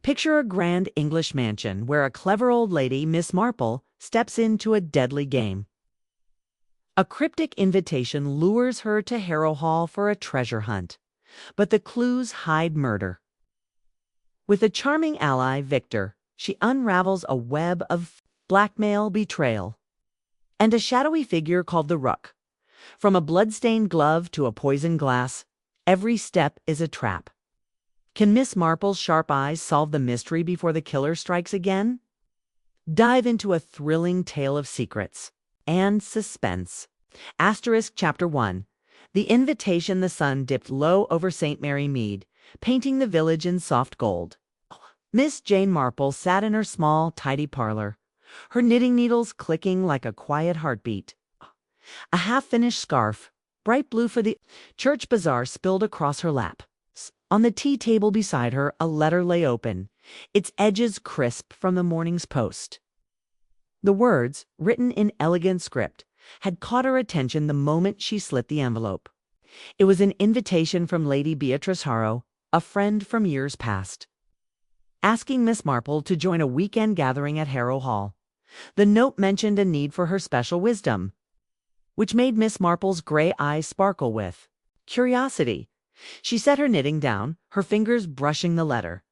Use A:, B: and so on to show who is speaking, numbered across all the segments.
A: Picture a grand English mansion where a clever old lady, Miss Marple, steps into a deadly game. A cryptic invitation lures her to Harrow Hall for a treasure hunt, but the clues hide murder. With a charming ally, Victor, she unravels a web of blackmail, betrayal, and a shadowy figure called the Rook. From a blood-stained glove to a poisoned glass, every step is a trap. Can Miss Marple's sharp eyes solve the mystery before the killer strikes again? Dive into a thrilling tale of secrets and suspense. Chapter 1. The invitation. The sun dipped low over St. Mary Mead, painting the village in soft gold. Miss Jane Marple sat in her small, tidy parlor, her knitting needles clicking like a quiet heartbeat. A half-finished scarf, bright blue for the church bazaar, spilled across her lap. On the tea table beside her, a letter lay open, its edges crisp from the morning's post. The words, written in elegant script, had caught her attention the moment she slit the envelope. It was an invitation from Lady Beatrice Harrow, a friend from years past, asking Miss Marple to join a weekend gathering at Harrow Hall. The note mentioned a need for her special wisdom, which made Miss Marple's gray eyes sparkle with curiosity. She set her knitting down, her fingers brushing the letter.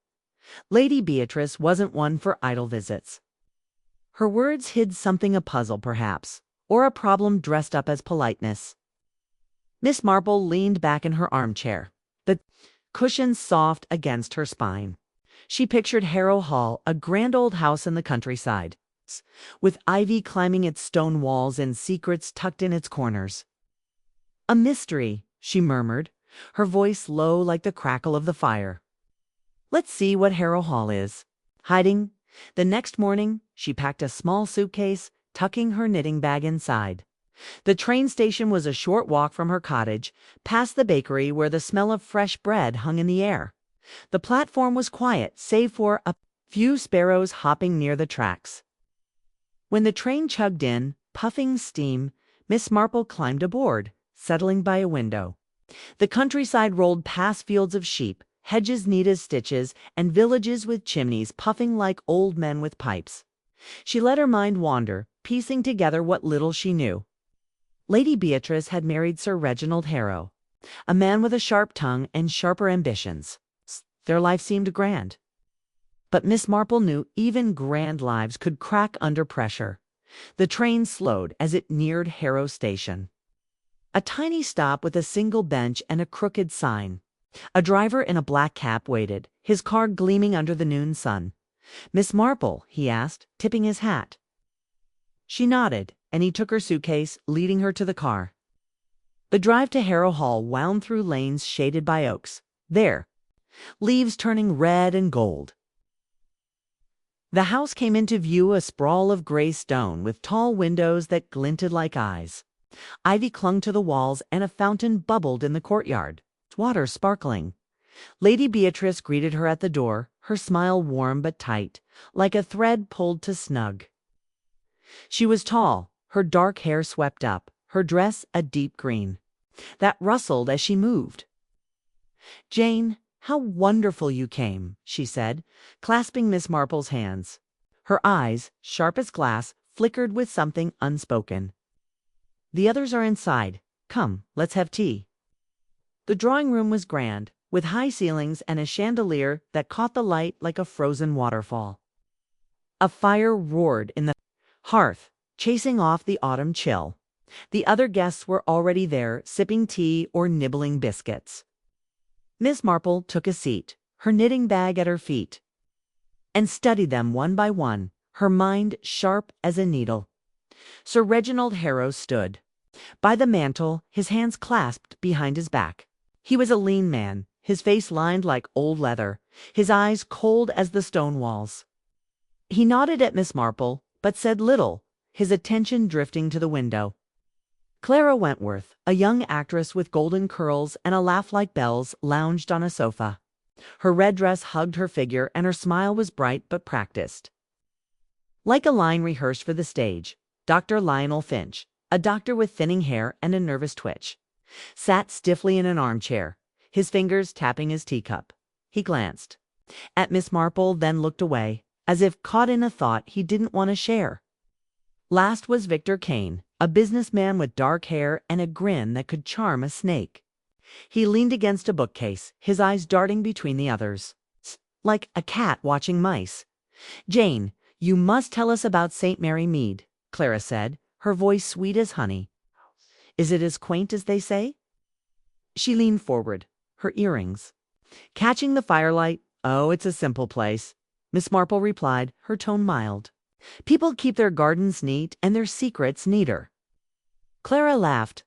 A: Lady Beatrice wasn't one for idle visits. Her words hid something, a puzzle perhaps, or a problem dressed up as politeness. Miss Marple leaned back in her armchair, the cushions soft against her spine. She pictured Harrow Hall, a grand old house in the countryside, with ivy climbing its stone walls and secrets tucked in its corners. A mystery, she murmured, her voice low like the crackle of the fire. Let's see what Harrow Hall is hiding. The next morning, she packed a small suitcase, tucking her knitting bag inside. The train station was a short walk from her cottage, past the bakery where the smell of fresh bread hung in the air. The platform was quiet, save for a few sparrows hopping near the tracks. When the train chugged in, puffing steam, Miss Marple climbed aboard, settling by a window. The countryside rolled past fields of sheep, hedges neat as stitches, and villages with chimneys puffing like old men with pipes. She let her mind wander, piecing together what little she knew. Lady Beatrice had married Sir Reginald Harrow, a man with a sharp tongue and sharper ambitions. Their life seemed grand. But Miss Marple knew even grand lives could crack under pressure. The train slowed as it neared Harrow Station. A tiny stop with a single bench and a crooked sign. A driver in a black cap waited, his car gleaming under the noon sun. "Miss Marple?" he asked, tipping his hat. She nodded, and he took her suitcase, leading her to the car. The drive to Harrow Hall wound through lanes shaded by oaks. There, leaves turning red and gold. The house came into view, a sprawl of gray stone with tall windows that glinted like eyes. Ivy clung to the walls, and a fountain bubbled in the courtyard, water sparkling. Lady Beatrice greeted her at the door, her smile warm but tight, like a thread pulled to snug. She was tall, her dark hair swept up, her dress a deep green, that rustled as she moved. "Jane, how wonderful you came," she said, clasping Miss Marple's hands. Her eyes, sharp as glass, flickered with something unspoken. "The others are inside. Come, let's have tea." The drawing room was grand, with high ceilings and a chandelier that caught the light like a frozen waterfall. A fire roared in the hearth, chasing off the autumn chill. The other guests were already there, sipping tea or nibbling biscuits. Miss Marple took a seat, her knitting bag at her feet, and studied them one by one, her mind sharp as a needle. Sir Reginald Harrow stood by the mantel, his hands clasped behind his back. He was a lean man, his face lined like old leather, his eyes cold as the stone walls. He nodded at Miss Marple, but said little, his attention drifting to the window. Clara Wentworth, a young actress with golden curls and a laugh like bells, lounged on a sofa. Her red dress hugged her figure, and her smile was bright but practiced, like a line rehearsed for the stage. Dr. Lionel Finch, a doctor with thinning hair and a nervous twitch, sat stiffly in an armchair, his fingers tapping his teacup. He glanced At Miss Marple, then looked away, as if caught in a thought he didn't want to share. Last was Victor Kane, a businessman with dark hair and a grin that could charm a snake. He leaned against a bookcase, his eyes darting between the others, like a cat watching mice. "Jane, you must tell us about St. Mary Mead," Clara said, her voice sweet as honey. "Is it as quaint as they say?" She leaned forward, her earrings catching the firelight. "Oh, it's a simple place," Miss Marple replied, her tone mild. "People keep their gardens neat and their secrets neater." Clara laughed,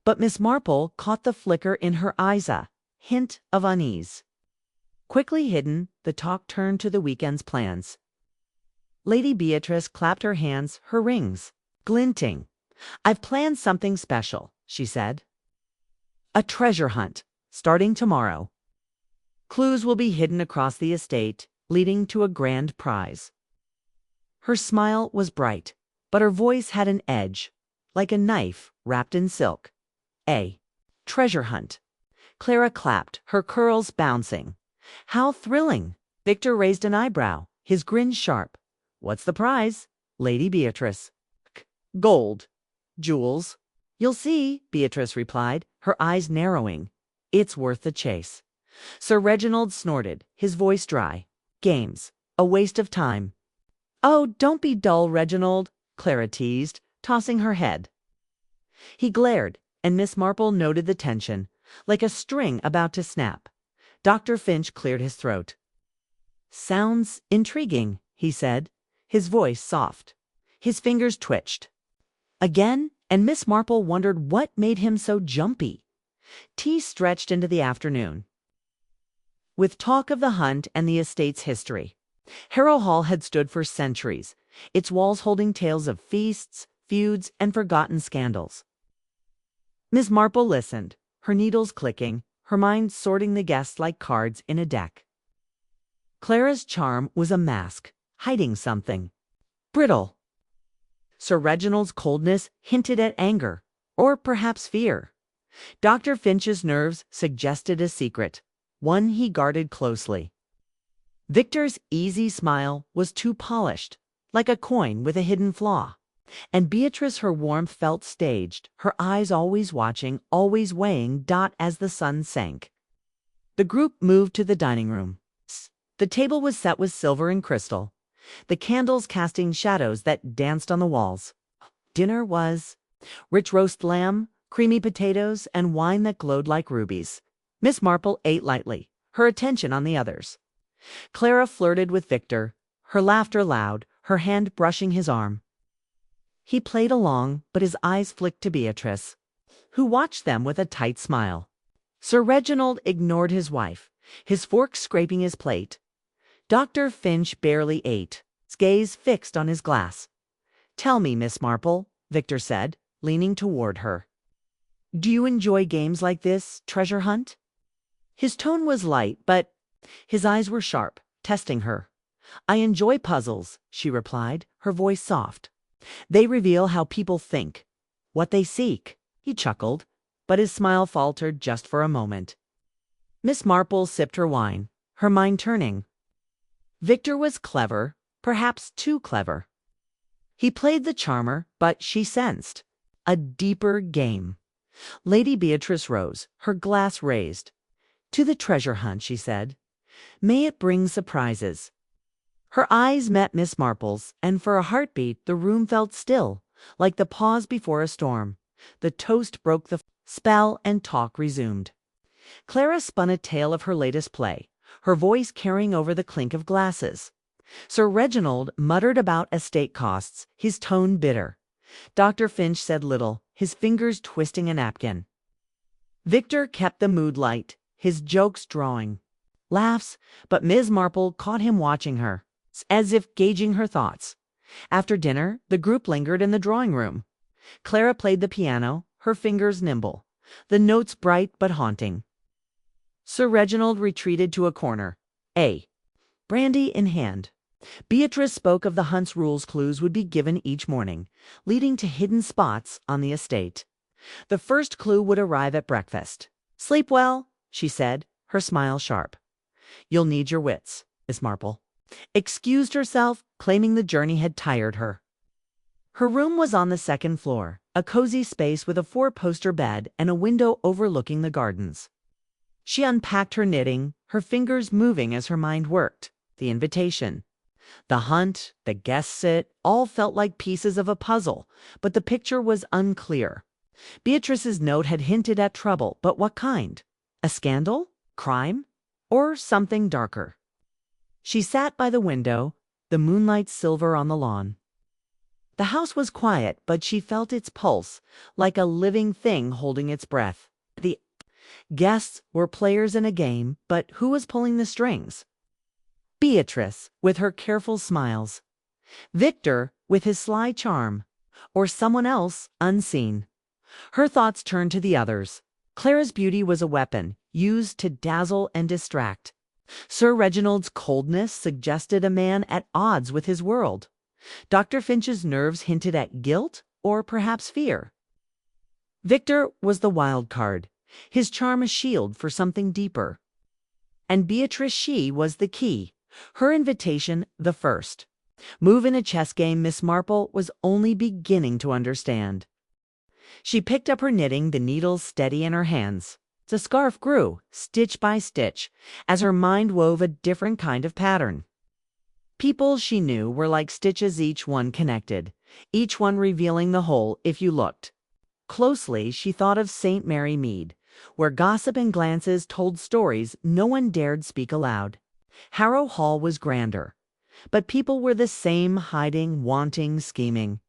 A: but Miss Marple caught the flicker in her eyes, a hint of unease. Quickly hidden, the talk turned to the weekend's plans. Lady Beatrice clapped her hands, her rings glinting. "I've planned something special," she said. "A treasure hunt, starting tomorrow. Clues will be hidden across the estate, leading to a grand prize." Her smile was bright, but her voice had an edge, like a knife wrapped in silk. "A treasure hunt." Clara clapped, her curls bouncing. "How thrilling!" Victor raised an eyebrow, his grin sharp. "What's the prize?" "Lady Beatrice." "Gold. Jewels." "You'll see," Beatrice replied, her eyes narrowing. "It's worth the chase." Sir Reginald snorted, his voice dry. "Games. A waste of time." "Oh, don't be dull, Reginald," Clara teased, tossing her head. He glared, and Miss Marple noted the tension, like a string about to snap. Dr. Finch cleared his throat. "Sounds intriguing," he said, his voice soft. His fingers twitched again, and Miss Marple wondered what made him so jumpy. Tea stretched into the afternoon, with talk of the hunt and the estate's history. Harrow Hall had stood for centuries, its walls holding tales of feasts, feuds, and forgotten scandals. Miss Marple listened, her needles clicking, her mind sorting the guests like cards in a deck. Clara's charm was a mask, hiding something brittle. Sir Reginald's coldness hinted at anger, or perhaps fear. Dr. Finch's nerves suggested a secret, one he guarded closely. Victor's easy smile was too polished, like a coin with a hidden flaw. And Beatrice, her warmth felt staged, her eyes always watching, always weighing as the sun sank. The group moved to the dining room. The table was set with silver and crystal, the candles casting shadows that danced on the walls. Dinner was rich roast lamb, creamy potatoes, and wine that glowed like rubies. Miss Marple ate lightly, her attention on the others. Clara flirted with Victor, her laughter loud, her hand brushing his arm. He played along, but his eyes flicked to Beatrice, who watched them with a tight smile. Sir Reginald ignored his wife, his fork scraping his plate. Dr. Finch barely ate, his gaze fixed on his glass. "Tell me, Miss Marple," Victor said, leaning toward her. "Do you enjoy games like this, treasure hunt?" His tone was light, but his eyes were sharp, testing her. "I enjoy puzzles," she replied, her voice soft. "They reveal how people think, what they seek." He chuckled, but his smile faltered just for a moment. Miss Marple sipped her wine, her mind turning. Victor was clever, perhaps too clever. He played the charmer, but she sensed a deeper game. Lady Beatrice rose, her glass raised. "To the treasure hunt," she said. "May it bring surprises." Her eyes met Miss Marple's, and for a heartbeat the room felt still, like the pause before a storm. The toast broke the spell and talk resumed. Clara spun a tale of her latest play, her voice carrying over the clink of glasses. Sir Reginald muttered about estate costs, his tone bitter. Dr. Finch said little, his fingers twisting a napkin. Victor kept the mood light, his jokes drawing laughs, but Miss Marple caught him watching her, as if gauging her thoughts. After dinner, the group lingered in the drawing room. Clara played the piano, her fingers nimble, the notes bright but haunting. Sir Reginald retreated to a corner, brandy in hand. Beatrice spoke of the hunt's rules. Clues would be given each morning, leading to hidden spots on the estate. The first clue would arrive at breakfast. "Sleep well," she said, her smile sharp. "You'll need your wits," Miss Marple excused herself, claiming the journey had tired her. Her room was on the second floor, a cozy space with a four-poster bed and a window overlooking the gardens. She unpacked her knitting, her fingers moving as her mind worked. The invitation, the hunt, the guest sit, all felt like pieces of a puzzle, but the picture was unclear. Beatrice's note had hinted at trouble, but what kind? A scandal? Crime? Or something darker? She sat by the window, the moonlight silver on the lawn. The house was quiet, but she felt its pulse, like a living thing holding its breath. The guests were players in a game, but who was pulling the strings? Beatrice, with her careful smiles. Victor, with his sly charm. Or someone else, unseen. Her thoughts turned to the others. Clara's beauty was a weapon, used to dazzle and distract. Sir Reginald's coldness suggested a man at odds with his world. Dr. Finch's nerves hinted at guilt or perhaps fear. Victor was the wild card, his charm a shield for something deeper. And Beatrice, she was the key, her invitation the first. Move in a chess game Miss Marple was only beginning to understand. She picked up her knitting, the needles steady in her hands. The scarf grew, stitch by stitch, as her mind wove a different kind of pattern. People she knew were like stitches, each one connected, each one revealing the whole if you looked. Closely, she thought of St. Mary Mead, where gossip and glances told stories no one dared speak aloud. Harrow Hall was grander, but people were the same, hiding, wanting, scheming.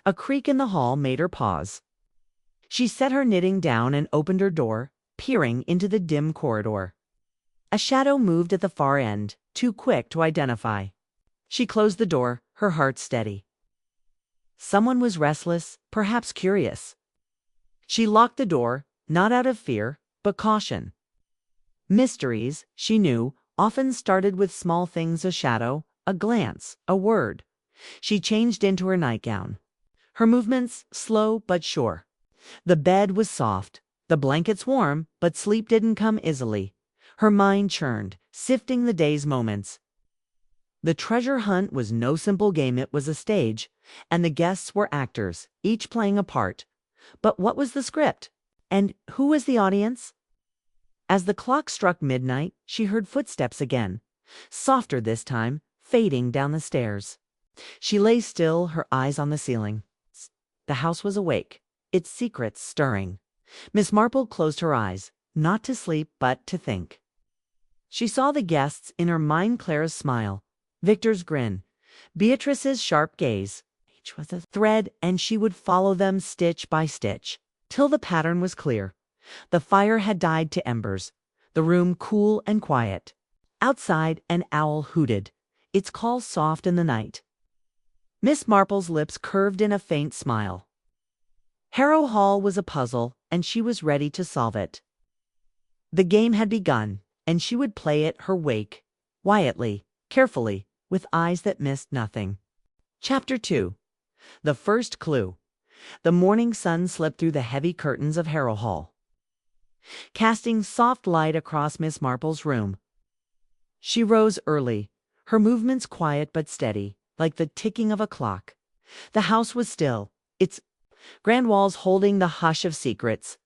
A: A creak in the hall made her pause. She set her knitting down and opened her door, peering into the dim corridor. A shadow moved at the far end, too quick to identify. She closed the door, her heart steady. Someone was restless, perhaps curious. She locked the door, not out of fear, but caution. Mysteries, she knew, often started with small things: a shadow, a glance, a word. She changed into her nightgown. Her movements slow but sure. The bed was soft, the blankets warm, but sleep didn't come easily. Her mind churned, sifting the day's moments. The treasure hunt was no simple game, it was a stage, and the guests were actors, each playing a part. But what was the script? And who was the audience? As the clock struck midnight, she heard footsteps again, softer this time, fading down the stairs. She lay still, her eyes on the ceiling. The house was awake, its secrets stirring. Miss Marple closed her eyes, not to sleep, but to think. She saw the guests in her mind: Clara's smile, Victor's grin, Beatrice's sharp gaze. Each was a thread, and she would follow them stitch by stitch, till the pattern was clear. The fire had died to embers, the room cool and quiet. Outside, an owl hooted, its call soft in the night. Miss Marple's lips curved in a faint smile. Harrow Hall was a puzzle, and she was ready to solve it. The game had begun, and she would play it her wake, quietly, carefully, with eyes that missed nothing. Chapter 2. The First Clue. The morning sun slipped through the heavy curtains of Harrow Hall, casting soft light across Miss Marple's room. She rose early, her movements quiet but steady, like the ticking of a clock. The house was still, its grand walls holding the hush of secrets.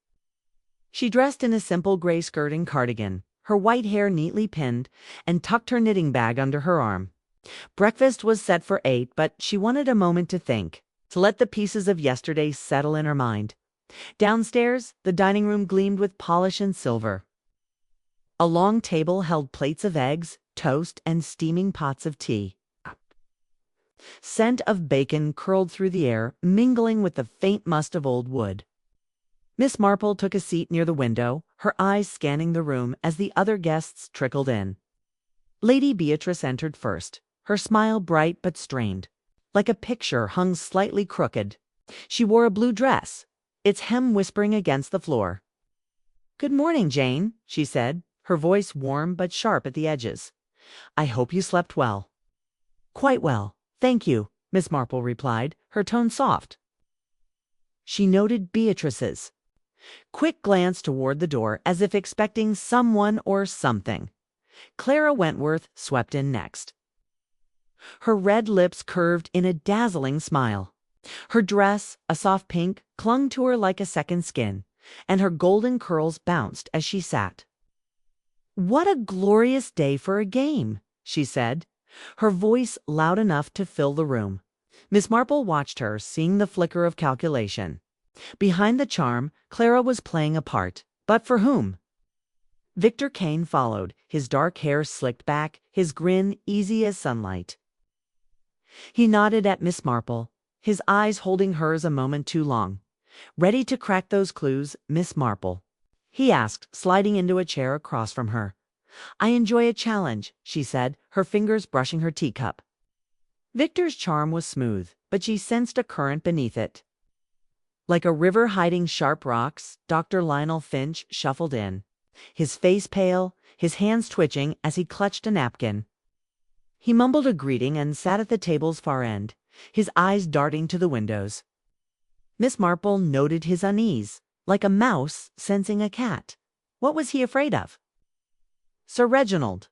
A: She dressed in a simple gray skirt and cardigan, her white hair neatly pinned, and tucked her knitting bag under her arm. Breakfast was set for 8, but she wanted a moment to think, to let the pieces of yesterday settle in her mind. Downstairs, the dining room gleamed with polish and silver. A long table held plates of eggs, toast, and steaming pots of tea. Scent of bacon curled through the air, mingling with the faint must of old wood. Miss Marple took a seat near the window, her eyes scanning the room as the other guests trickled in. Lady Beatrice entered first, her smile bright but strained, like a picture hung slightly crooked. She wore a blue dress, its hem whispering against the floor. "Good morning, Jane," she said, her voice warm but sharp at the edges. "I hope you slept well." "Quite well, thank you," Miss Marple replied, her tone soft. She noted Beatrice's quick glance toward the door, as if expecting someone or something. Clara Wentworth swept in next. Her red lips curved in a dazzling smile. Her dress, a soft pink, clung to her like a second skin, and her golden curls bounced as she sat. "What a glorious day for a game," she said, her voice loud enough to fill the room. Miss Marple watched her, seeing the flicker of calculation. Behind the charm, Clara was playing a part. But for whom? Victor Kane followed, his dark hair slicked back, his grin easy as sunlight. He nodded at Miss Marple, his eyes holding hers a moment too long. "Ready to crack those clues, Miss Marple?" he asked, sliding into a chair across from her. "I enjoy a challenge," she said, her fingers brushing her teacup. Victor's charm was smooth, but she sensed a current beneath it. Like a river hiding sharp rocks, Dr. Lionel Finch shuffled in, his face pale, his hands twitching as he clutched a napkin. He mumbled a greeting and sat at the table's far end, his eyes darting to the windows. Miss Marple noted his unease, like a mouse sensing a cat. What was he afraid of? Sir Reginald.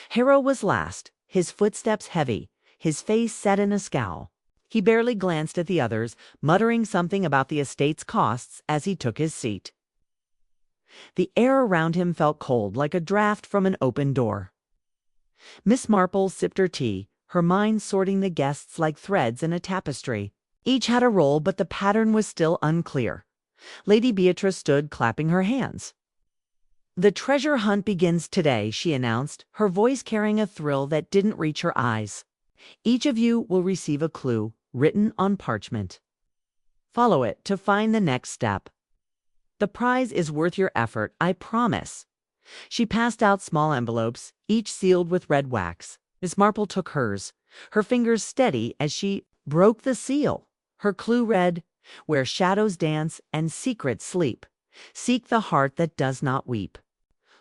A: Harrow was last, his footsteps heavy, his face set in a scowl. He barely glanced at the others, muttering something about the estate's costs as he took his seat. The air around him felt cold, like a draft from an open door. Miss Marple sipped her tea, her mind sorting the guests like threads in a tapestry. Each had a role, but the pattern was still unclear. Lady Beatrice stood clapping her hands. "The treasure hunt begins today," she announced, her voice carrying a thrill that didn't reach her eyes. "Each of you will receive a clue, written on parchment. Follow it to find the next step. The prize is worth your effort, I promise." She passed out small envelopes, each sealed with red wax. Miss Marple took hers, her fingers steady as she broke the seal. Her clue read, "Where shadows dance and secrets sleep, seek the heart that does not weep."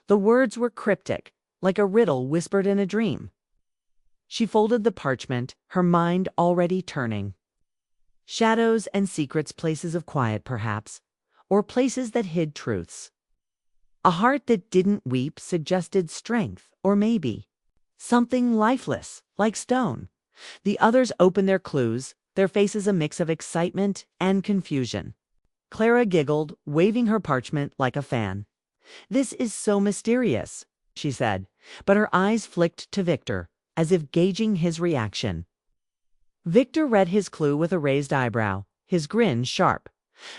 A: The words were cryptic, like a riddle whispered in a dream. She folded the parchment, her mind already turning. Shadows and secrets, places of quiet perhaps, or places that hid truths. A heart that didn't weep suggested strength, or maybe something lifeless, like stone. The others opened their clues, their faces a mix of excitement and confusion. Clara giggled, waving her parchment like a fan. "This is so mysterious," she said, but her eyes flicked to Victor, as if gauging his reaction. Victor read his clue with a raised eyebrow, his grin sharp.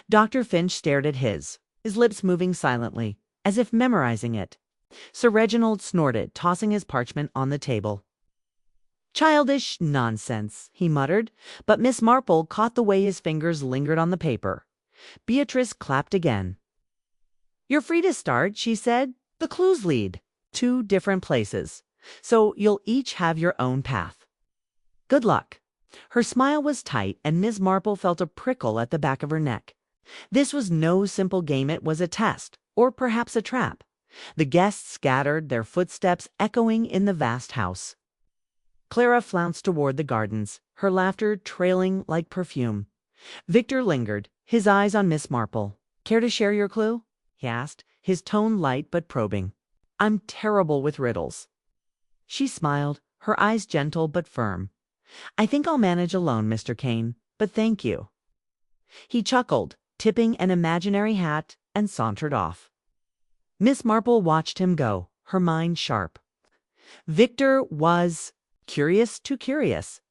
A: Dr. Finch stared at his lips moving silently, as if memorizing it. Sir Reginald snorted, tossing his parchment on the table. "Childish nonsense," he muttered, but Miss Marple caught the way his fingers lingered on the paper. Beatrice clapped again. "You're free to start," she said. "The clues lead 2 different places, so you'll each have your own path. Good luck." Her smile was tight, and Miss Marple felt a prickle at the back of her neck. This was no simple game, it was a test, or perhaps a trap. The guests scattered, their footsteps echoing in the vast house. Clara flounced toward the gardens, her laughter trailing like perfume. Victor lingered, his eyes on Miss Marple. "Care to share your clue?" he asked, his tone light but probing. "I'm terrible with riddles." She smiled, her eyes gentle but firm. "I think I'll manage alone, Mr. Kane, but thank you." He chuckled, tipping an imaginary hat, and sauntered off. Miss Marple watched him go, her mind sharp. Victor was curious too curious.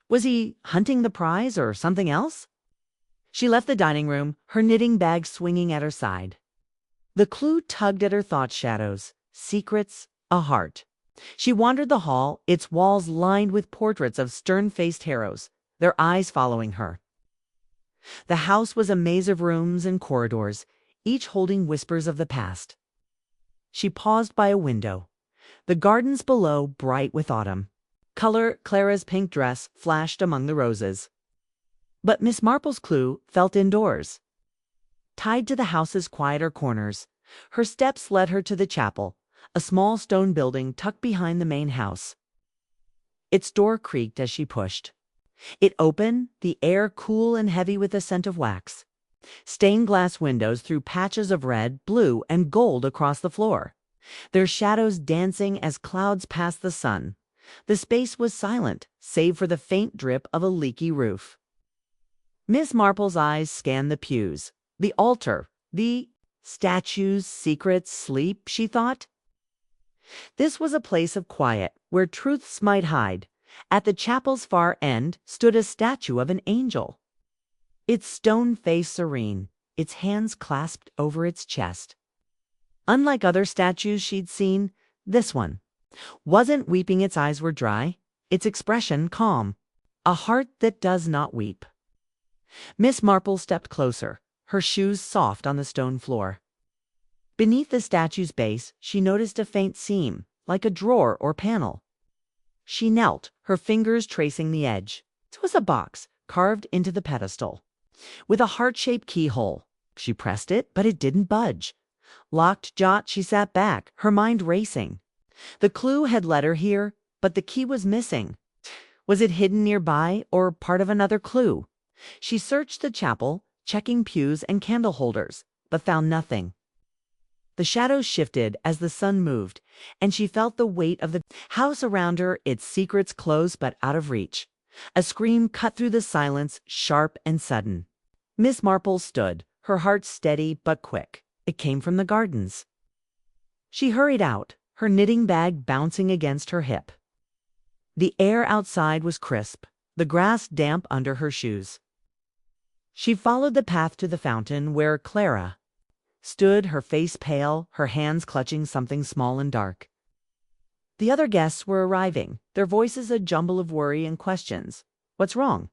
A: Was he hunting the prize or something else? She left the dining room, her knitting bag swinging at her side. The clue tugged at her thought shadows, secrets, a heart. She wandered the hall, its walls lined with portraits of stern-faced heroes, their eyes following her. The house was a maze of rooms and corridors, each holding whispers of the past. She paused by a window, the gardens below bright with autumn. Color, Clara's pink dress flashed among the roses. But Miss Marple's clue felt indoors. Tied to the house's quieter corners, her steps led her to the chapel, a small stone building tucked behind the main house. Its door creaked as she pushed. It opened, the air cool and heavy with the scent of wax. Stained glass windows threw patches of red, blue, and gold across the floor. their shadows dancing as clouds passed the sun. The space was silent, save for the faint drip of a leaky roof. Miss Marple's eyes scanned the pews, the altar, the statues, secrets, sleep, she thought. This was a place of quiet, where truths might hide. At the chapel's far end stood a statue of an angel, its stone face serene, its hands clasped over its chest. Unlike other statues she'd seen, this one wasn't weeping. Its eyes were dry, its expression calm. A heart that does not weep. Miss Marple stepped closer, her shoes soft on the stone floor. Beneath the statue's base, she noticed a faint seam, like a drawer or panel. She knelt, her fingers tracing the edge. It was a box, carved into the pedestal, with a heart-shaped keyhole. She pressed it, but it didn't budge. Locked jaw, she sat back, her mind racing. The clue had led her here, but the key was missing. Was it hidden nearby, or part of another clue? She searched the chapel, checking pews and candle holders, but found nothing. The shadows shifted as the sun moved, and she felt the weight of the house around her, its secrets close but out of reach. A scream cut through the silence, sharp and sudden. Miss Marple stood, her heart steady but quick. It came from the gardens. She hurried out, her knitting bag bouncing against her hip. The air outside was crisp, the grass damp under her shoes. She followed the path to the fountain where Clara stood, her face pale, her hands clutching something small and dark. The other guests were arriving, their voices a jumble of worry and questions. "What's wrong?"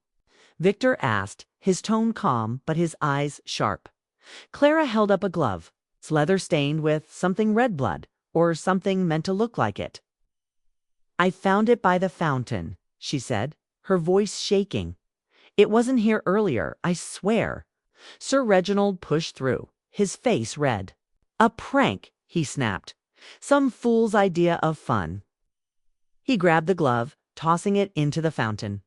A: Victor asked, his tone calm but his eyes sharp. Clara held up a glove, its leather stained with something red blood, or something meant to look like it. "I found it by the fountain," she said, her voice shaking. "It wasn't here earlier, I swear." Sir Reginald pushed through, his face red. "A prank," he snapped. "Some fool's idea of fun." He grabbed the glove, tossing it into the fountain.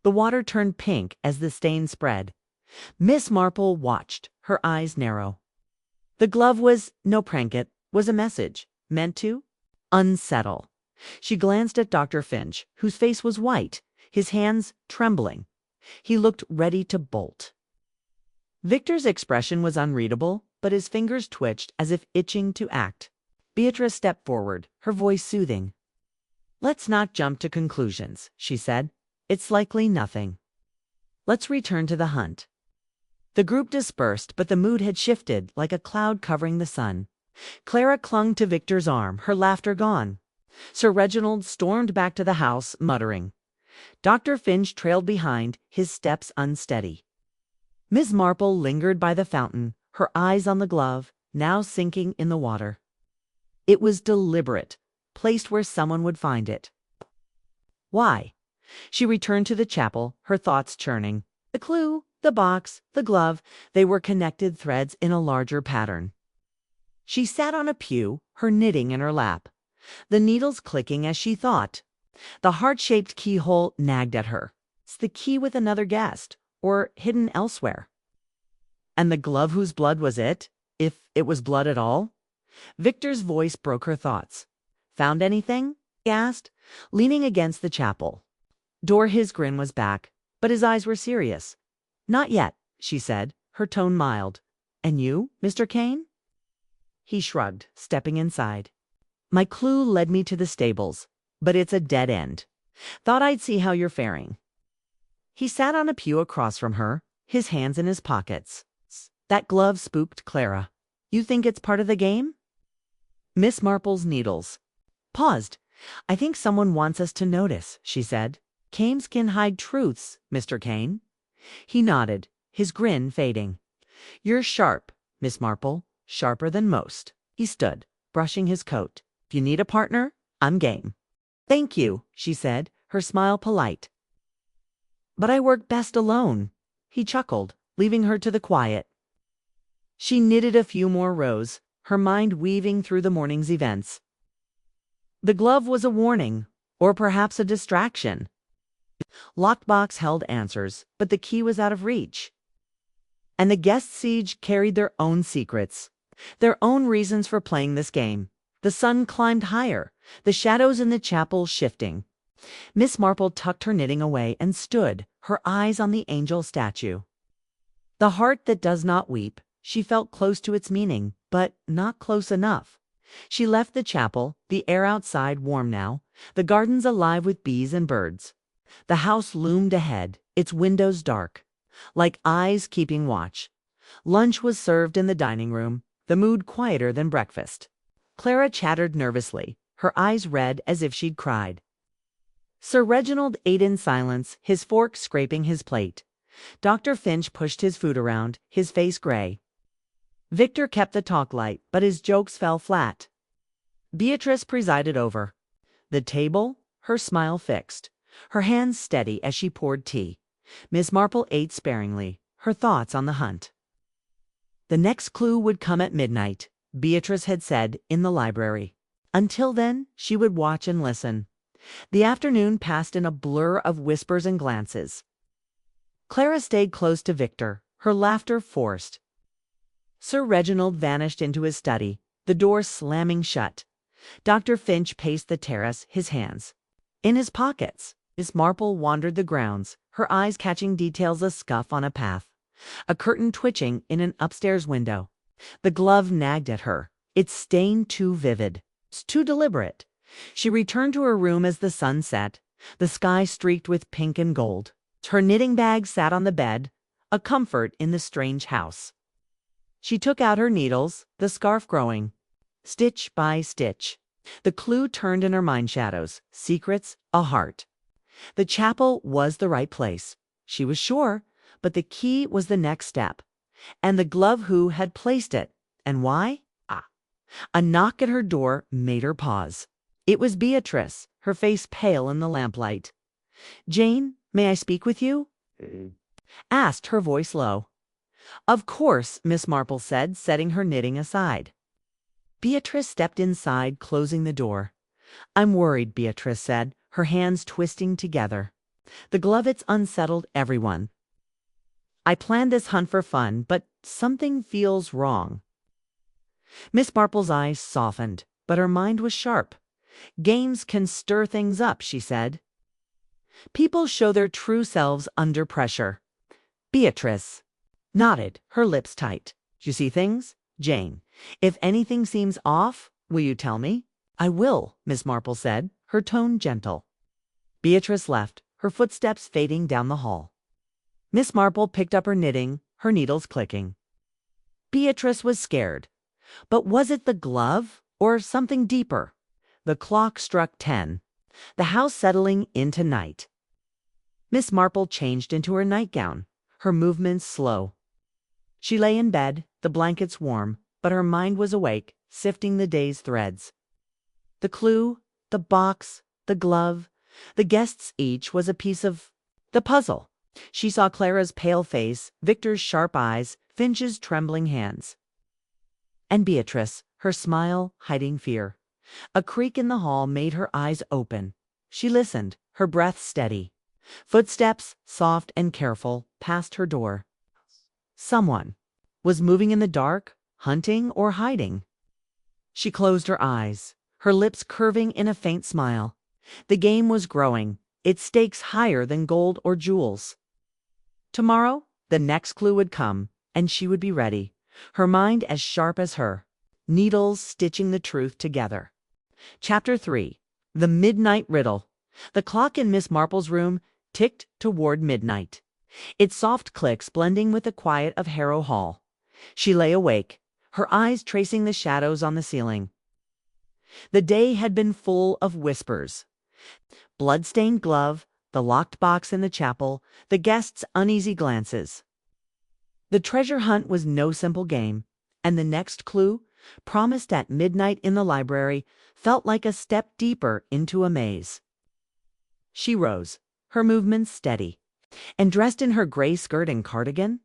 A: The water turned pink as the stain spread. Miss Marple watched, her eyes narrow. The glove was no prank, it was a message, meant to unsettle. She glanced at Dr. Finch, whose face was white, his hands trembling. He looked ready to bolt. Victor's expression was unreadable, but his fingers twitched as if itching to act. Beatrice stepped forward, her voice soothing. "Let's not jump to conclusions," she said. "It's likely nothing. Let's return to the hunt." The group dispersed, but the mood had shifted, like a cloud covering the sun. Clara clung to Victor's arm, her laughter gone. Sir Reginald stormed back to the house, muttering. Dr. Finch trailed behind, his steps unsteady. Miss Marple lingered by the fountain, her eyes on the glove, now sinking in the water. It was deliberate, placed where someone would find it. Why? She returned to the chapel, her thoughts churning. The clue, the box, the glove, they were connected threads in a larger pattern. She sat on a pew, her knitting in her lap, the needles clicking as she thought. The heart-shaped keyhole nagged at her. It's the key with another guest, or hidden elsewhere. And the glove whose blood was it, if it was blood at all? Victor's voice broke her thoughts. "Found anything?" he asked, leaning against the chapel door. His grin was back, but his eyes were serious. "Not yet," she said, her tone mild. "And you, Mr. Kane?" He shrugged, stepping inside. "My clue led me to the stables, but it's a dead end. Thought I'd see how you're faring." He sat on a pew across from her, his hands in his pockets. That glove spooked Clara. "You think it's part of the game?" Miss Marple's needles paused. "I think someone wants us to notice," she said. "Canes can hide truths, Mr. Kane." He nodded, his grin fading. "You're sharp, Miss Marple, sharper than most." He stood, brushing his coat. "If you need a partner, I'm game." "Thank you," she said, her smile polite. "But I work best alone." He chuckled, leaving her to the quiet. She knitted a few more rows, her mind weaving through the morning's events. The glove was a warning, or perhaps a distraction. Lockbox held answers, but the key was out of reach. And the guest siege carried their own secrets, their own reasons for playing this game. The sun climbed higher, the shadows in the chapel shifting. Miss Marple tucked her knitting away and stood, her eyes on the angel statue. The heart that does not weep, she felt close to its meaning, but not close enough. She left the chapel, the air outside warm now, the gardens alive with bees and birds. The house loomed ahead, its windows dark, like eyes keeping watch. Lunch was served in the dining room, the mood quieter than breakfast. Clara chattered nervously, her eyes red as if she'd cried. Sir Reginald ate in silence, his fork scraping his plate. Dr. Finch pushed his food around, his face gray. Victor kept the talk light, but his jokes fell flat. Beatrice presided over the table, her smile fixed, her hands steady as she poured tea. Miss Marple ate sparingly, her thoughts on the hunt. The next clue would come at midnight, Beatrice had said, in the library. Until then, she would watch and listen. The afternoon passed in a blur of whispers and glances. Clara stayed close to Victor, her laughter forced. Sir Reginald vanished into his study, the door slamming shut. Dr. Finch paced the terrace, his hands in his pockets. Miss Marple wandered the grounds, her eyes catching details: a scuff on a path, a curtain twitching in an upstairs window. The glove nagged at her, its stain too vivid, too deliberate. She returned to her room as the sun set, the sky streaked with pink and gold. Her knitting bag sat on the bed, a comfort in the strange house. She took out her needles, the scarf growing, stitch by stitch. The clue turned in her mind: shadows, secrets, a heart. The chapel was the right place, she was sure, but the key was the next step. And the glove, who had placed it, and why? A knock at her door made her pause. It was Beatrice, her face pale in the lamplight. "Jane, may I speak with you?" asked her voice low. "Of course," Miss Marple said, setting her knitting aside. Beatrice stepped inside, closing the door. "I'm worried," Beatrice said, her hands twisting together. "The glove, it's unsettled everyone. I planned this hunt for fun, but something feels wrong." Miss Marple's eyes softened, but her mind was sharp. "Games can stir things up," she said. "People show their true selves under pressure." Beatrice nodded, her lips tight. "You see things, Jane. If anything seems off, will you tell me?" "I will," Miss Marple said, her tone gentle. Beatrice left, her footsteps fading down the hall. Miss Marple picked up her knitting, her needles clicking. Beatrice was scared. But was it the glove, or something deeper? The clock struck 10, the house settling into night. Miss Marple changed into her nightgown, her movements slow. She lay in bed, the blankets warm, but her mind was awake, sifting the day's threads. The clue, the box, the glove, the guests, each was a piece of the puzzle. She saw Clara's pale face, Victor's sharp eyes, Finch's trembling hands. And Beatrice, her smile hiding fear. A creak in the hall made her eyes open. She listened, her breath steady. Footsteps, soft and careful, past her door. Someone was moving in the dark, hunting or hiding. She closed her eyes, her lips curving in a faint smile. The game was growing, its stakes higher than gold or jewels. Tomorrow, the next clue would come, and she would be ready, her mind as sharp as her, needles stitching the truth together. Chapter 3. The Midnight Riddle. The clock in Miss Marple's room ticked toward midnight, its soft clicks blending with the quiet of Harrow Hall. She lay awake, her eyes tracing the shadows on the ceiling. The day had been full of whispers. Blood-stained glove, the locked box in the chapel, the guests' uneasy glances. The treasure hunt was no simple game, and the next clue, promised at midnight in the library, felt like a step deeper into a maze. She rose, her movements steady, and dressed in her gray skirt and cardigan.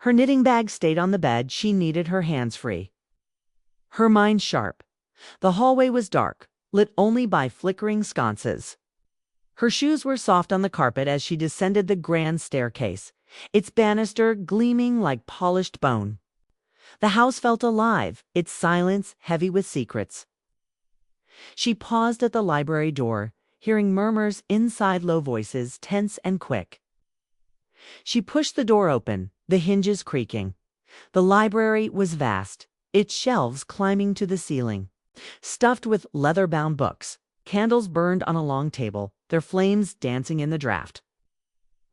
A: Her knitting bag stayed on the bed, she needed her hands free. Her mind sharp. The hallway was dark, lit only by flickering sconces. Her shoes were soft on the carpet as she descended the grand staircase, its banister gleaming like polished bone. The house felt alive, its silence heavy with secrets. She paused at the library door, hearing murmurs inside, low voices, tense and quick. She pushed the door open, the hinges creaking. The library was vast, its shelves climbing to the ceiling, stuffed with leather-bound books. Candles burned on a long table, their flames dancing in the draught.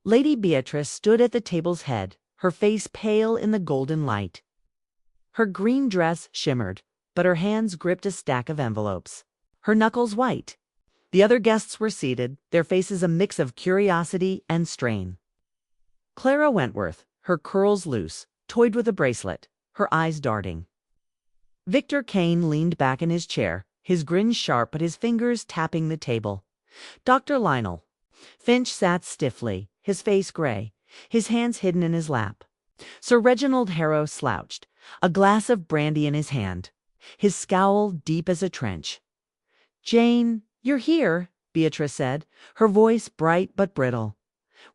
A: Lady Beatrice stood at the table's head, her face pale in the golden light. Her green dress shimmered, but her hands gripped a stack of envelopes, her knuckles white. The other guests were seated, their faces a mix of curiosity and strain. Clara Wentworth, her curls loose, toyed with a bracelet, her eyes darting. Victor Kane leaned back in his chair, his grin sharp but his fingers tapping the table. Dr. Lionel Finch sat stiffly, his face gray, his hands hidden in his lap. Sir Reginald Harrow slouched, a glass of brandy in his hand, his scowl deep as a trench. "Jane, you're here," Beatrice said, her voice bright but brittle.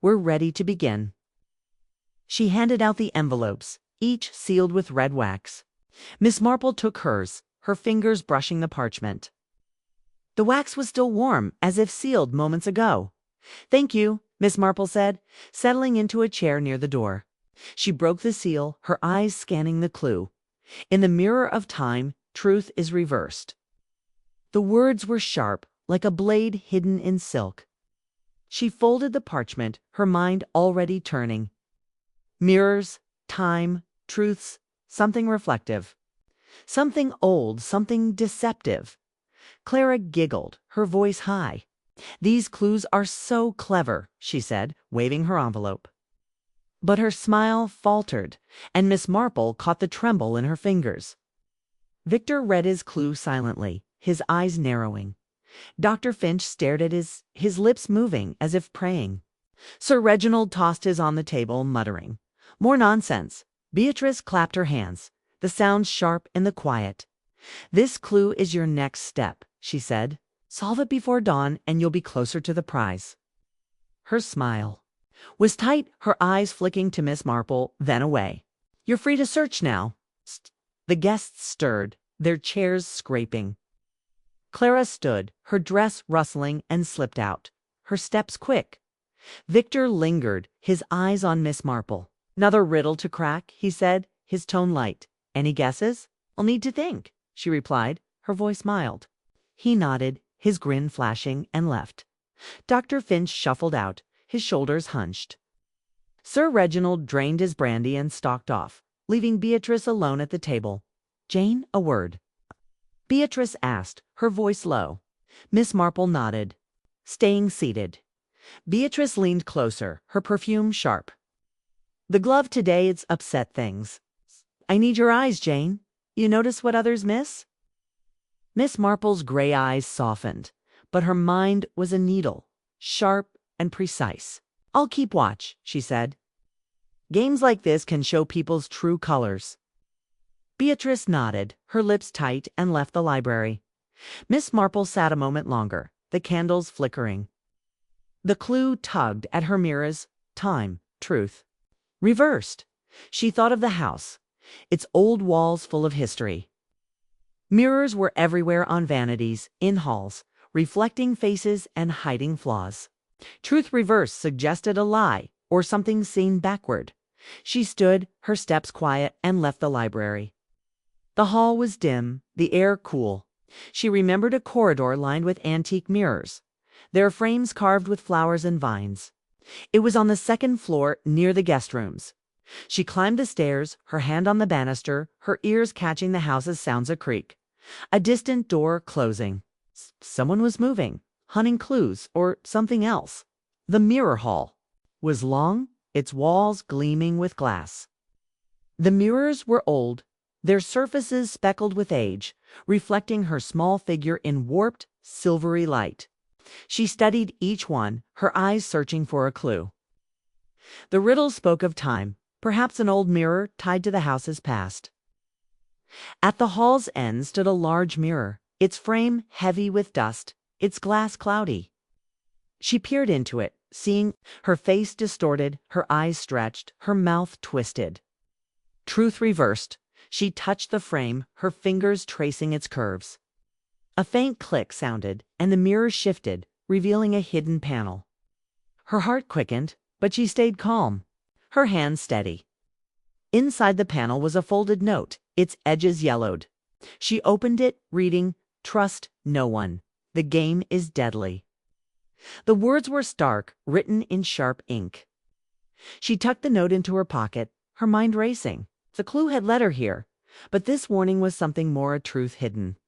A: "We're ready to begin." She handed out the envelopes, each sealed with red wax. Miss Marple took hers, her fingers brushing the parchment. The wax was still warm, as if sealed moments ago. "Thank you," Miss Marple said, settling into a chair near the door. She broke the seal, her eyes scanning the clue. "In the mirror of time, truth is reversed." The words were sharp, like a blade hidden in silk. She folded the parchment, her mind already turning. Mirrors, time, truths, something reflective. Something old, something deceptive. Clara giggled, her voice high. "These clues are so clever," she said, waving her envelope. But her smile faltered, and Miss Marple caught the tremble in her fingers. Victor read his clue silently, his eyes narrowing. Dr. Finch stared at his lips moving as if praying. Sir Reginald tossed his on the table, muttering, "More nonsense." Beatrice clapped her hands, the sound sharp in the quiet. "This clue is your next step," she said. "Solve it before dawn and you'll be closer to the prize." Her smile was tight, her eyes flicking to Miss Marple, then away. "You're free to search now." The guests stirred, their chairs scraping. Clara stood, her dress rustling, and slipped out, her steps quick. Victor lingered, his eyes on Miss Marple. "Another riddle to crack," he said, his tone light. "Any guesses?" "I'll need to think," she replied, her voice mild. He nodded, his grin flashing, and left. Dr. Finch shuffled out, his shoulders hunched. Sir Reginald drained his brandy and stalked off, leaving Beatrice alone at the table. "Jane, a word?" Beatrice asked, her voice low. Miss Marple nodded, staying seated. Beatrice leaned closer, her perfume sharp. "The glove today, it's upset things. I need your eyes, Jane. You notice what others miss?" Miss Marple's gray eyes softened, but her mind was a needle, sharp and precise. "I'll keep watch," she said. "Games like this can show people's true colors." Beatrice nodded, her lips tight, and left the library. Miss Marple sat a moment longer, the candles flickering. The clue tugged at her mirrors. Time, truth. Reversed. She thought of the house, its old walls full of history. Mirrors were everywhere on vanities, in halls, reflecting faces and hiding flaws. Truth reversed suggested a lie, or something seen backward. She stood, her steps quiet, and left the library. The hall was dim, the air cool. She remembered a corridor lined with antique mirrors, their frames carved with flowers and vines. It was on the second floor, near the guest rooms. She climbed the stairs, her hand on the banister, her ears catching the house's sounds a creak. A distant door closing. Someone was moving, hunting clues, or something else. The mirror hall was long, its walls gleaming with glass. The mirrors were old, their surfaces speckled with age, reflecting her small figure in warped, silvery light. She studied each one, her eyes searching for a clue. The riddle spoke of time, perhaps an old mirror tied to the house's past. At the hall's end stood a large mirror, its frame heavy with dust, its glass cloudy. She peered into it, seeing her face distorted, her eyes stretched, her mouth twisted. Truth reversed. She touched the frame, her fingers tracing its curves. A faint click sounded, and the mirror shifted, revealing a hidden panel. Her heart quickened, but she stayed calm, her hands steady. Inside the panel was a folded note, its edges yellowed. She opened it, reading, "Trust no one. The game is deadly." The words were stark, written in sharp ink. She tucked the note into her pocket, her mind racing. The clue had led her here, but this warning was something more, a truth hidden.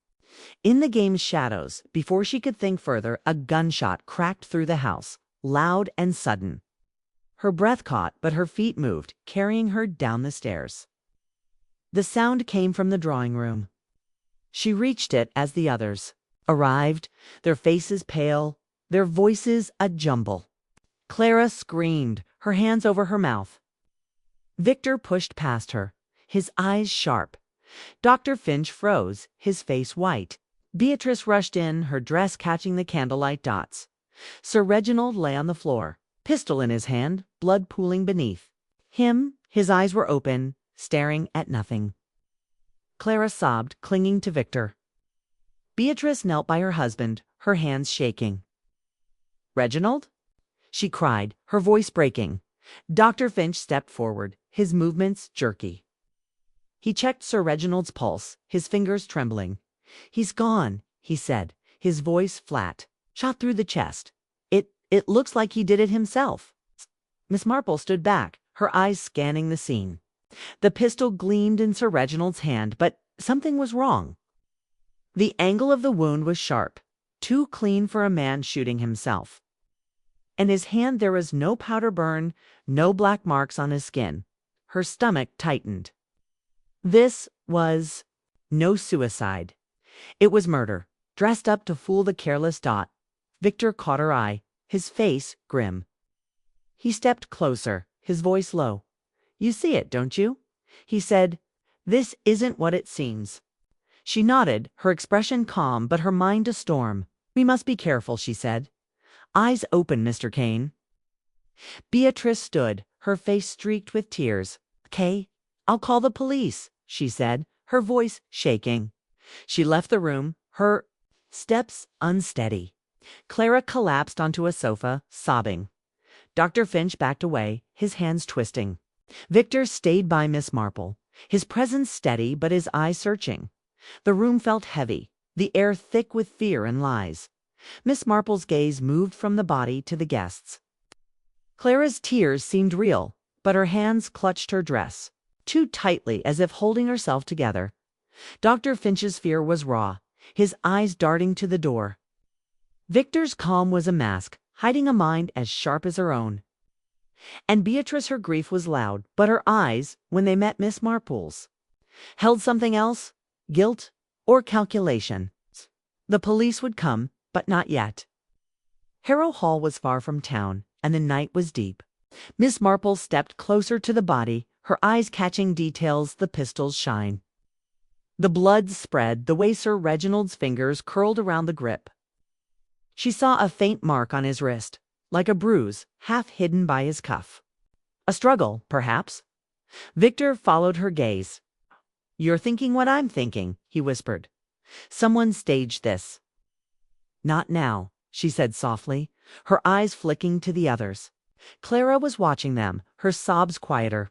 A: In the game's shadows, before she could think further, a gunshot cracked through the house, loud and sudden. Her breath caught, but her feet moved, carrying her down the stairs. The sound came from the drawing room. She reached it as the others arrived, their faces pale, their voices a jumble. Clara screamed, her hands over her mouth. Victor pushed past her, his eyes sharp. Dr. Finch froze, his face white. Beatrice rushed in, her dress catching the candlelight dots. Sir Reginald lay on the floor, pistol in his hand, blood pooling beneath. His eyes were open, staring at nothing. Clara sobbed, clinging to Victor. Beatrice knelt by her husband, her hands shaking. "Reginald?" she cried, her voice breaking. Dr. Finch stepped forward, his movements jerky. He checked Sir Reginald's pulse, his fingers trembling. "He's gone," he said, his voice flat. "Shot through the chest. It looks like he did it himself." Miss Marple stood back, her eyes scanning the scene. The pistol gleamed in Sir Reginald's hand, but something was wrong. The angle of the wound was sharp, too clean for a man shooting himself. And his hand, there was no powder burn, no black marks on his skin. Her stomach tightened. This was no suicide. It was murder, dressed up to fool the careless Dot. Victor caught her eye, his face grim. He stepped closer, his voice low. "You see it, don't you?" he said. "This isn't what it seems." She nodded, her expression calm, but her mind a storm. "We must be careful," she said. "Eyes open, Mr. Kane." Beatrice stood, her face streaked with tears. "Okay, I'll call the police," she said, her voice shaking. She left the room, her steps unsteady. Clara collapsed onto a sofa, sobbing. Dr. Finch backed away, his hands twisting. Victor stayed by Miss Marple, his presence steady but his eyes searching. The room felt heavy, the air thick with fear and lies. Miss Marple's gaze moved from the body to the guests. Clara's tears seemed real, but her hands clutched her dress, too tightly as if holding herself together. Dr. Finch's fear was raw, his eyes darting to the door. Victor's calm was a mask, hiding a mind as sharp as her own. And Beatrice, her grief was loud, but her eyes, when they met Miss Marple's, held something else, guilt or calculation. The police would come, but not yet. Harrow Hall was far from town, and the night was deep. Miss Marple stepped closer to the body, her eyes catching details, the pistol's shine. The blood spread, the way Sir Reginald's fingers curled around the grip. She saw a faint mark on his wrist, like a bruise, half hidden by his cuff. A struggle, perhaps. Victor followed her gaze. "You're thinking what I'm thinking," he whispered. "Someone staged this." "Not now," she said softly, her eyes flicking to the others. Clara was watching them, her sobs quieter.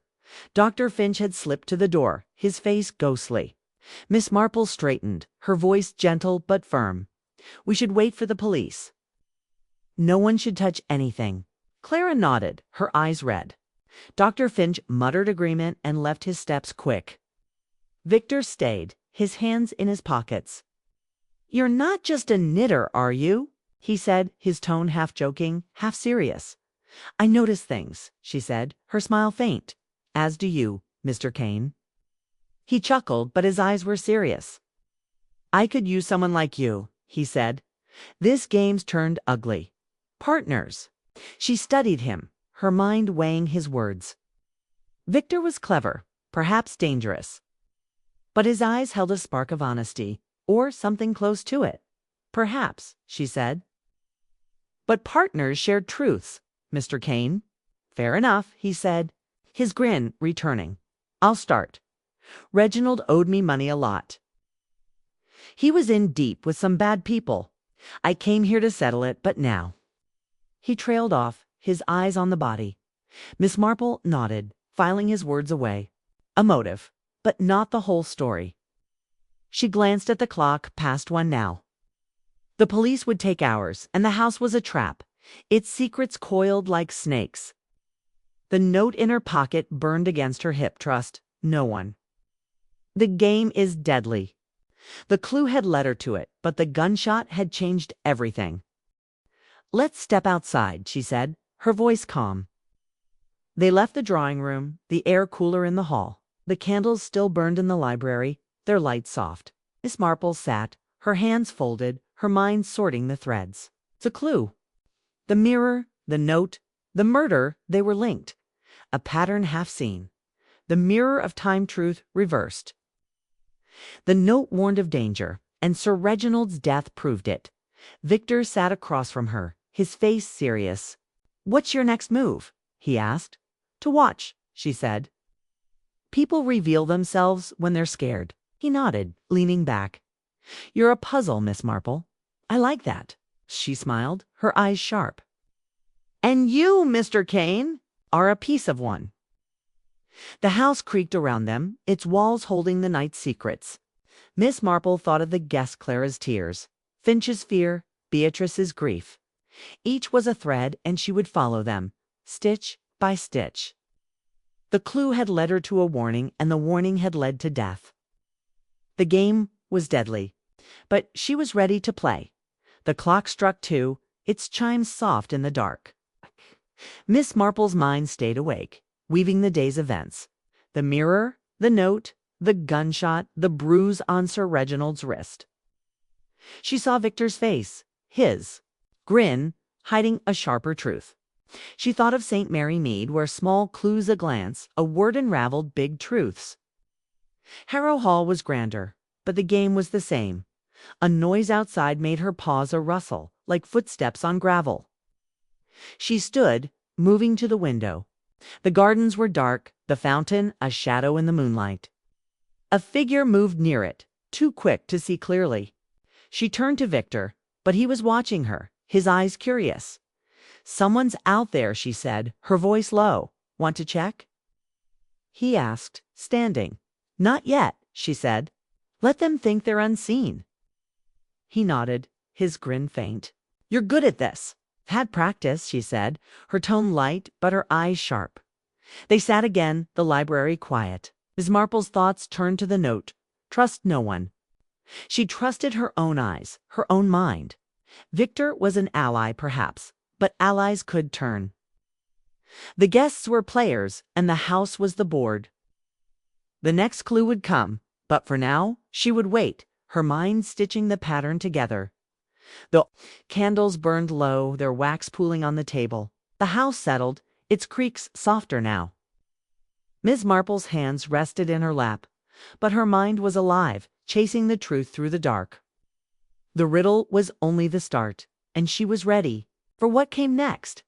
A: Dr. Finch had slipped to the door, his face ghostly. Miss Marple straightened, her voice gentle but firm. "We should wait for the police. No one should touch anything." Clara nodded, her eyes red. Dr. Finch muttered agreement and left his steps quick. Victor stayed, his hands in his pockets. "You're not just a knitter, are you?" he said, his tone half joking, half serious. "I notice things," she said, her smile faint. "As do you, Mr. Kane." He chuckled, but his eyes were serious. "I could use someone like you," he said. "This game's turned ugly. Partners." She studied him, her mind weighing his words. Victor was clever, perhaps dangerous. But his eyes held a spark of honesty, or something close to it. "Perhaps," she said. "But partners shared truths, Mr. Kane." "Fair enough," he said, his grin returning. "I'll start. Reginald owed me money a lot." He was in deep with some bad people. I came here to settle it, but now. He trailed off, his eyes on the body. Miss Marple nodded, filing his words away. A motive, but not the whole story. She glanced at the clock, past 1 now. The police would take hours, and the house was a trap, its secrets coiled like snakes. The note in her pocket burned against her hip. Trust no one. The game is deadly. The clue had led her to it, but the gunshot had changed everything. Let's step outside, she said, her voice calm. They left the drawing room, the air cooler in the hall. The candles still burned in the library, their light soft. Miss Marple sat, her hands folded, her mind sorting the threads. The clue. The mirror, the note, the murder, they were linked. A pattern half seen. The mirror of time truth reversed. The note warned of danger, and Sir Reginald's death proved it. Victor sat across from her, his face serious. "What's your next move?" he asked. "To watch," she said. "People reveal themselves when they're scared." He nodded, leaning back. "You're a puzzle, Miss Marple." "I like that," she smiled, her eyes sharp. "And you, Mr. Kane, are a piece of one." The house creaked around them, its walls holding the night's secrets. Miss Marple thought of the guest Clara's tears, Finch's fear, Beatrice's grief. Each was a thread, and she would follow them, stitch by stitch. The clue had led her to a warning, and the warning had led to death. The game was deadly, but she was ready to play. The clock struck 2, its chimes soft in the dark. Miss Marple's mind stayed awake, weaving the day's events. The mirror, the note, the gunshot, the bruise on Sir Reginald's wrist. She saw Victor's face, his grin, hiding a sharper truth. She thought of St. Mary Mead, where small clues a glance, a word unraveled big truths. Harrow Hall was grander, but the game was the same. A noise outside made her pause, a rustle, like footsteps on gravel. She stood, moving to the window. The gardens were dark, the fountain a shadow in the moonlight. A figure moved near it, too quick to see clearly. She turned to Victor, but he was watching her, his eyes curious. "Someone's out there," she said, her voice low. "Want to check?" He asked, standing. "Not yet," she said. "Let them think they're unseen." He nodded, his grin faint. "You're good at this." "Had practice," she said, her tone light but her eyes sharp. They sat again, the library quiet. Miss Marple's thoughts turned to the note. Trust no one. She trusted her own eyes, her own mind. Victor was an ally, perhaps, but allies could turn. The guests were players, and the house was the board. The next clue would come, but for now, she would wait, her mind stitching the pattern together. The candles burned low, their wax pooling on the table. The house settled, its creaks softer now. Miss Marple's hands rested in her lap, but her mind was alive, chasing the truth through the dark. The riddle was only the start, and she was ready for what came next.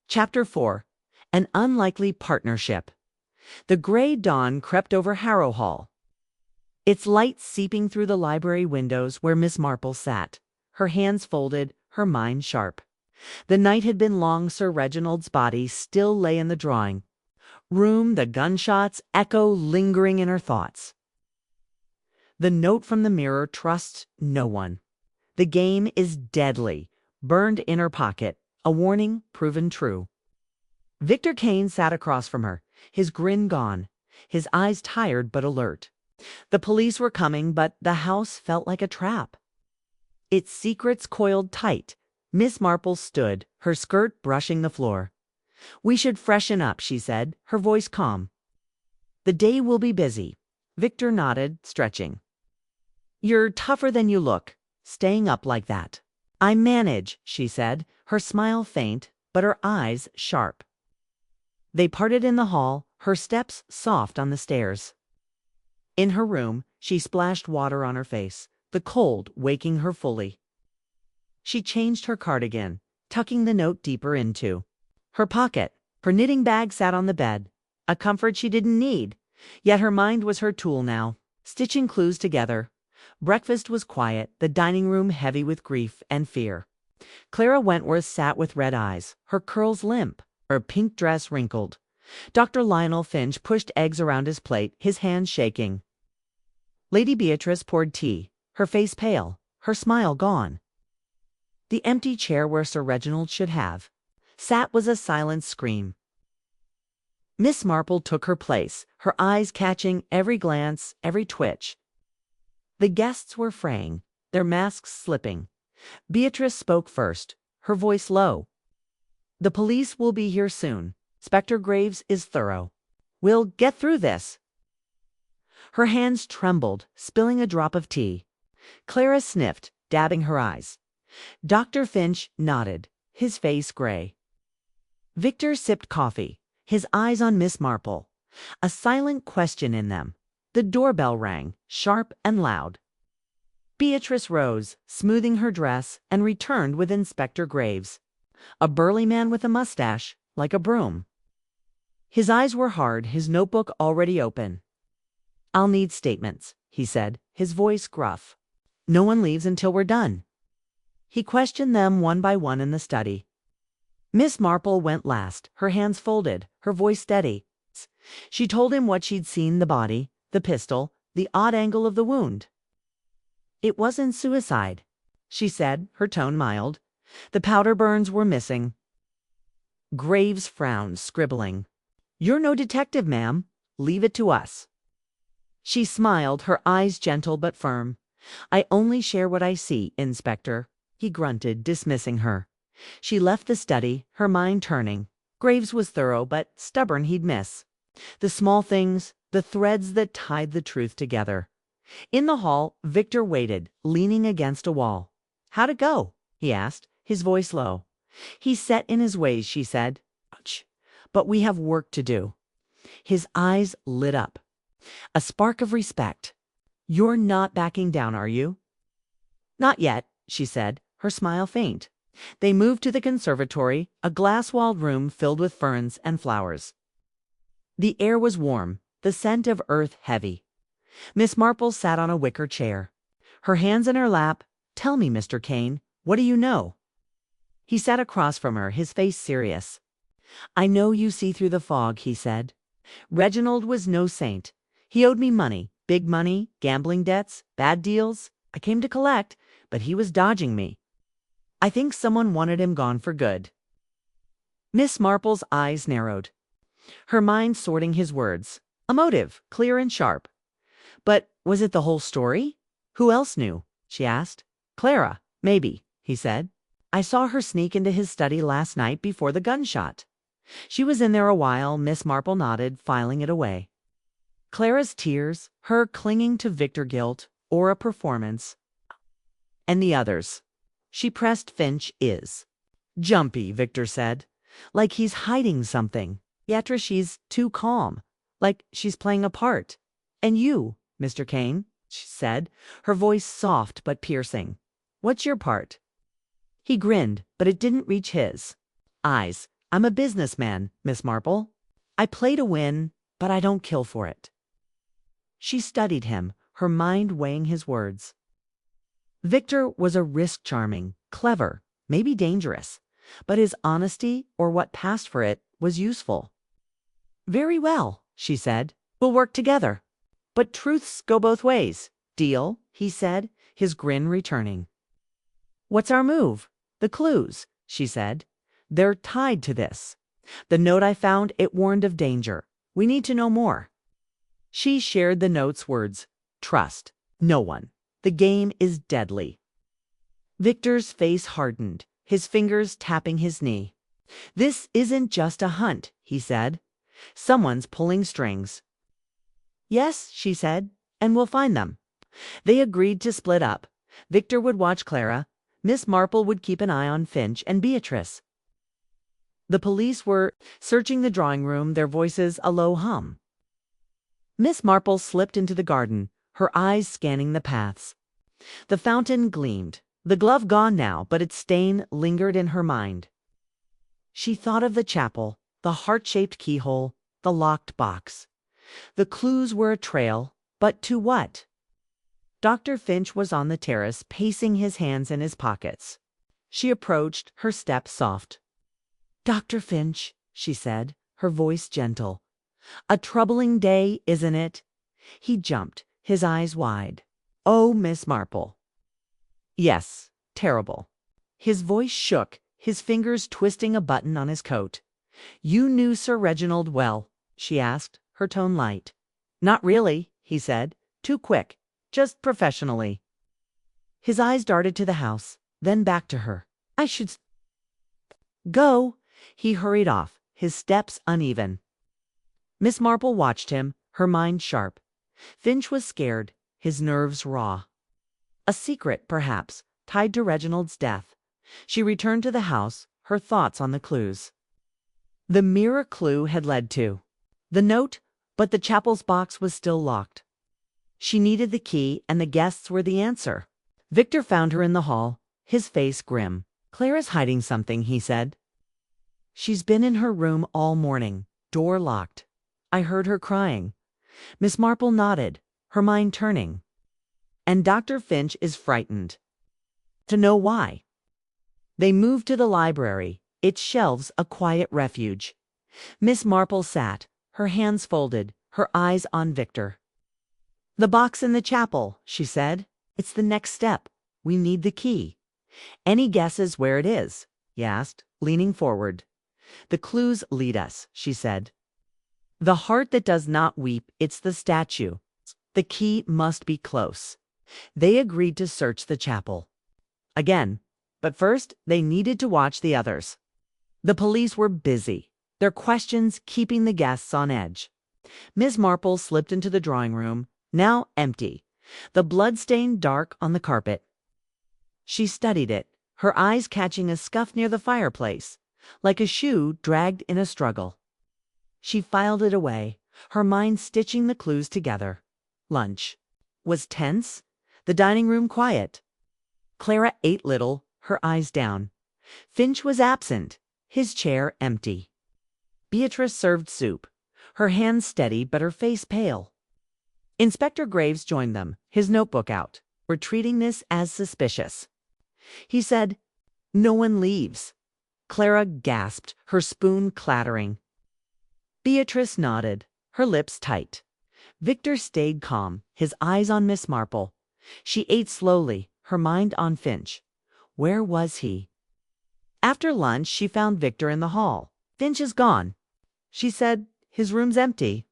A: Chapter 4. An Unlikely Partnership. The gray dawn crept over Harrow Hall, its light seeping through the library windows where Miss Marple sat, her hands folded, her mind sharp. The night had been long. Sir Reginald's body still lay in the drawing room, the gunshots echo lingering in her thoughts. The note from the mirror, "Trust no one. The game is deadly," burned in her pocket, a warning proven true. Victor Kane sat across from her, his grin gone, his eyes tired but alert. The police were coming, but the house felt like a trap. Its secrets coiled tight. Miss Marple stood, her skirt brushing the floor. "We should freshen up," she said, her voice calm. "The day will be busy." Victor nodded, stretching. "You're tougher than you look, staying up like that." "I manage," she said, her smile faint, but her eyes sharp. They parted in the hall, her steps soft on the stairs. In her room, she splashed water on her face, the cold waking her fully. She changed her cardigan, tucking the note deeper into her pocket. Her knitting bag sat on the bed, a comfort she didn't need, yet her mind was her tool now, stitching clues together. Breakfast was quiet, the dining room heavy with grief and fear. Clara Wentworth sat with red eyes, her curls limp, her pink dress wrinkled. Dr. Lionel Finch pushed eggs around his plate, his hands shaking. Lady Beatrice poured tea, her face pale, her smile gone. The empty chair where Sir Reginald should have sat was a silent scream. Miss Marple took her place, her eyes catching every glance, every twitch. The guests were fraying, their masks slipping. Beatrice spoke first, her voice low. "The police will be here soon. Inspector Graves is thorough. We'll get through this." Her hands trembled, spilling a drop of tea. Clara sniffed, dabbing her eyes. Dr. Finch nodded, his face gray. Victor sipped coffee, his eyes on Miss Marple, a silent question in them. The doorbell rang, sharp and loud. Beatrice rose, smoothing her dress, and returned with Inspector Graves, a burly man with a mustache, like a broom. His eyes were hard, his notebook already open. "I'll need statements," he said, his voice gruff. "No one leaves until we're done." He questioned them one by one in the study. Miss Marple went last, her hands folded, her voice steady. She told him what she'd seen: the body, the pistol, the odd angle of the wound. "It wasn't suicide," she said, her tone mild. "The powder burns were missing." Graves frowned, scribbling. "You're no detective, ma'am. Leave it to us." She smiled, her eyes gentle but firm. "I only share what I see, Inspector," he grunted, dismissing her. She left the study, her mind turning. Graves was thorough, but stubborn he'd miss. The small things, the threads that tied the truth together. In the hall, Victor waited, leaning against a wall. "How'd it go?" he asked, his voice low. "He's set in his ways," she said. "Ouch. But we have work to do." His eyes lit up. A spark of respect. "You're not backing down, are you?" "Not yet," she said, her smile faint. They moved to the conservatory, a glass-walled room filled with ferns and flowers. The air was warm, the scent of earth heavy. Miss Marple sat on a wicker chair, her hands in her lap. "Tell me, Mr. Kane, what do you know?" He sat across from her, his face serious. "I know you see through the fog," he said. "Reginald was no saint. He owed me money, big money, gambling debts, bad deals. I came to collect, but he was dodging me. I think someone wanted him gone for good." Miss Marple's eyes narrowed, her mind sorting his words. A motive, clear and sharp. "But was it the whole story? Who else knew?" she asked. "Clara, maybe," he said. "I saw her sneak into his study last night before the gunshot." "She was in there a while," Miss Marple nodded, filing it away. Clara's tears, her clinging to Victor guilt, or a performance. "And the others?" She pressed. "Finch is jumpy," Victor said. "Like he's hiding something. Beatrice, she's too calm. Like she's playing a part. And you, Mr. Kane," she said, her voice soft but piercing. "What's your part?" He grinned, but it didn't reach his eyes. "I'm a businessman, Miss Marple. I play to win, but I don't kill for it." She studied him, her mind weighing his words. Victor was a risk-charming, clever, maybe dangerous, but his honesty, or what passed for it, was useful. "Very well," she said. "We'll work together. But truths go both ways. Deal?" he said, his grin returning. "What's our move?" "The clues," she said. "They're tied to this. The note I found, it warned of danger. We need to know more." She shared the note's words. "Trust no one. The game is deadly." Victor's face hardened, his fingers tapping his knee. "This isn't just a hunt," he said. "Someone's pulling strings." "Yes," she said, "and we'll find them." They agreed to split up. Victor would watch Clara. Miss Marple would keep an eye on Finch and Beatrice. The police were searching the drawing room, their voices a low hum. Miss Marple slipped into the garden, her eyes scanning the paths. The fountain gleamed, the glove gone now, but its stain lingered in her mind. She thought of the chapel, the heart-shaped keyhole, the locked box. The clues were a trail, but to what? Dr. Finch was on the terrace, pacing his hands in his pockets. She approached, her step soft. "Dr. Finch," she said, her voice gentle. "A troubling day, isn't it?" He jumped, his eyes wide. "Oh, Miss Marple." "Yes, terrible." His voice shook, his fingers twisting a button on his coat. "You knew Sir Reginald well?" she asked, her tone light. "Not really," he said. "Too quick. Just professionally." His eyes darted to the house, then back to her. "I should go." He hurried off, his steps uneven. Miss Marple watched him, her mind sharp. Finch was scared, his nerves raw. A secret, perhaps, tied to Reginald's death. She returned to the house, her thoughts on the clues. The mirror clue had led to the note, but the chapel's box was still locked. She needed the key, and the guests were the answer. Victor found her in the hall, his face grim. "Clara's hiding something," he said. "She's been in her room all morning, door locked. I heard her crying." Miss Marple nodded, her mind turning. "And Dr. Finch is frightened. To know why." They moved to the library, its shelves a quiet refuge. Miss Marple sat, her hands folded, her eyes on Victor. "The box in the chapel," she said. "It's the next step. We need the key." "Any guesses where it is?" he asked, leaning forward. "The clues lead us," she said. "The heart that does not weep, it's the statue. The key must be close." They agreed to search the chapel again, but first they needed to watch the others. The police were busy, their questions keeping the guests on edge. Miss Marple slipped into the drawing room, now empty, the blood-stained dark on the carpet. She studied it, her eyes catching a scuff near the fireplace, like a shoe dragged in a struggle. She filed it away, her mind stitching the clues together. Lunch was tense, the dining room quiet. Clara ate little, her eyes down. Finch was absent, his chair empty. Beatrice served soup, her hands steady but her face pale. Inspector Graves joined them, his notebook out. "We're treating this as suspicious." He said, "No one leaves." Clara gasped, her spoon clattering. Beatrice nodded, her lips tight. Victor stayed calm, his eyes on Miss Marple. She ate slowly, her mind on Finch. Where was he? After lunch, she found Victor in the hall. "Finch is gone," she said. "His room's empty."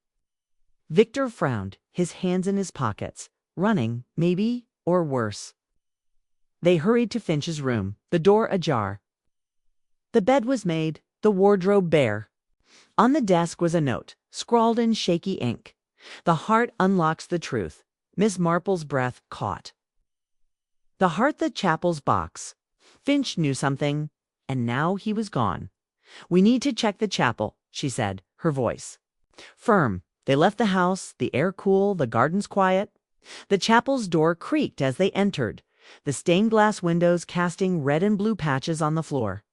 A: Victor frowned, his hands in his pockets. Running, maybe, or worse. They hurried to Finch's room, the door ajar. The bed was made, the wardrobe bare. On the desk was a note, scrawled in shaky ink. "The heart unlocks the truth." Miss Marple's breath caught. The heart, the chapel's box. Finch knew something, and now he was gone. "We need to check the chapel," she said, her voice firm. They left the house, the air cool, the gardens quiet. The chapel's door creaked as they entered, the stained glass windows casting red and blue patches on the floor.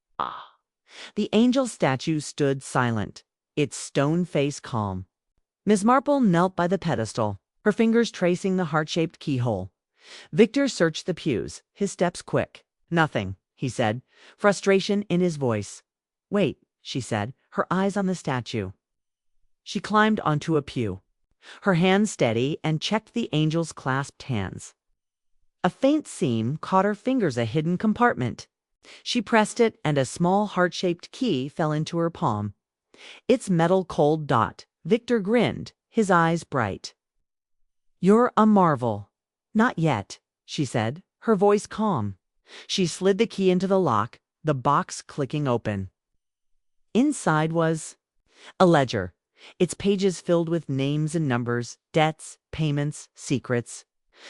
A: The angel statue stood silent, its stone face calm. Miss Marple knelt by the pedestal, her fingers tracing the heart-shaped keyhole. Victor searched the pews, his steps quick. "Nothing," he said, frustration in his voice. "Wait," she said, her eyes on the statue. She climbed onto a pew, her hands steady, and checked the angel's clasped hands. A faint seam caught her fingers, a hidden compartment. She pressed it, and a small heart-shaped key fell into her palm. Its metal cold dot. Victor grinned, his eyes bright. "You're a marvel." "Not yet," she said, her voice calm. She slid the key into the lock, the box clicking open. Inside was a ledger, its pages filled with names and numbers, debts, payments, secrets.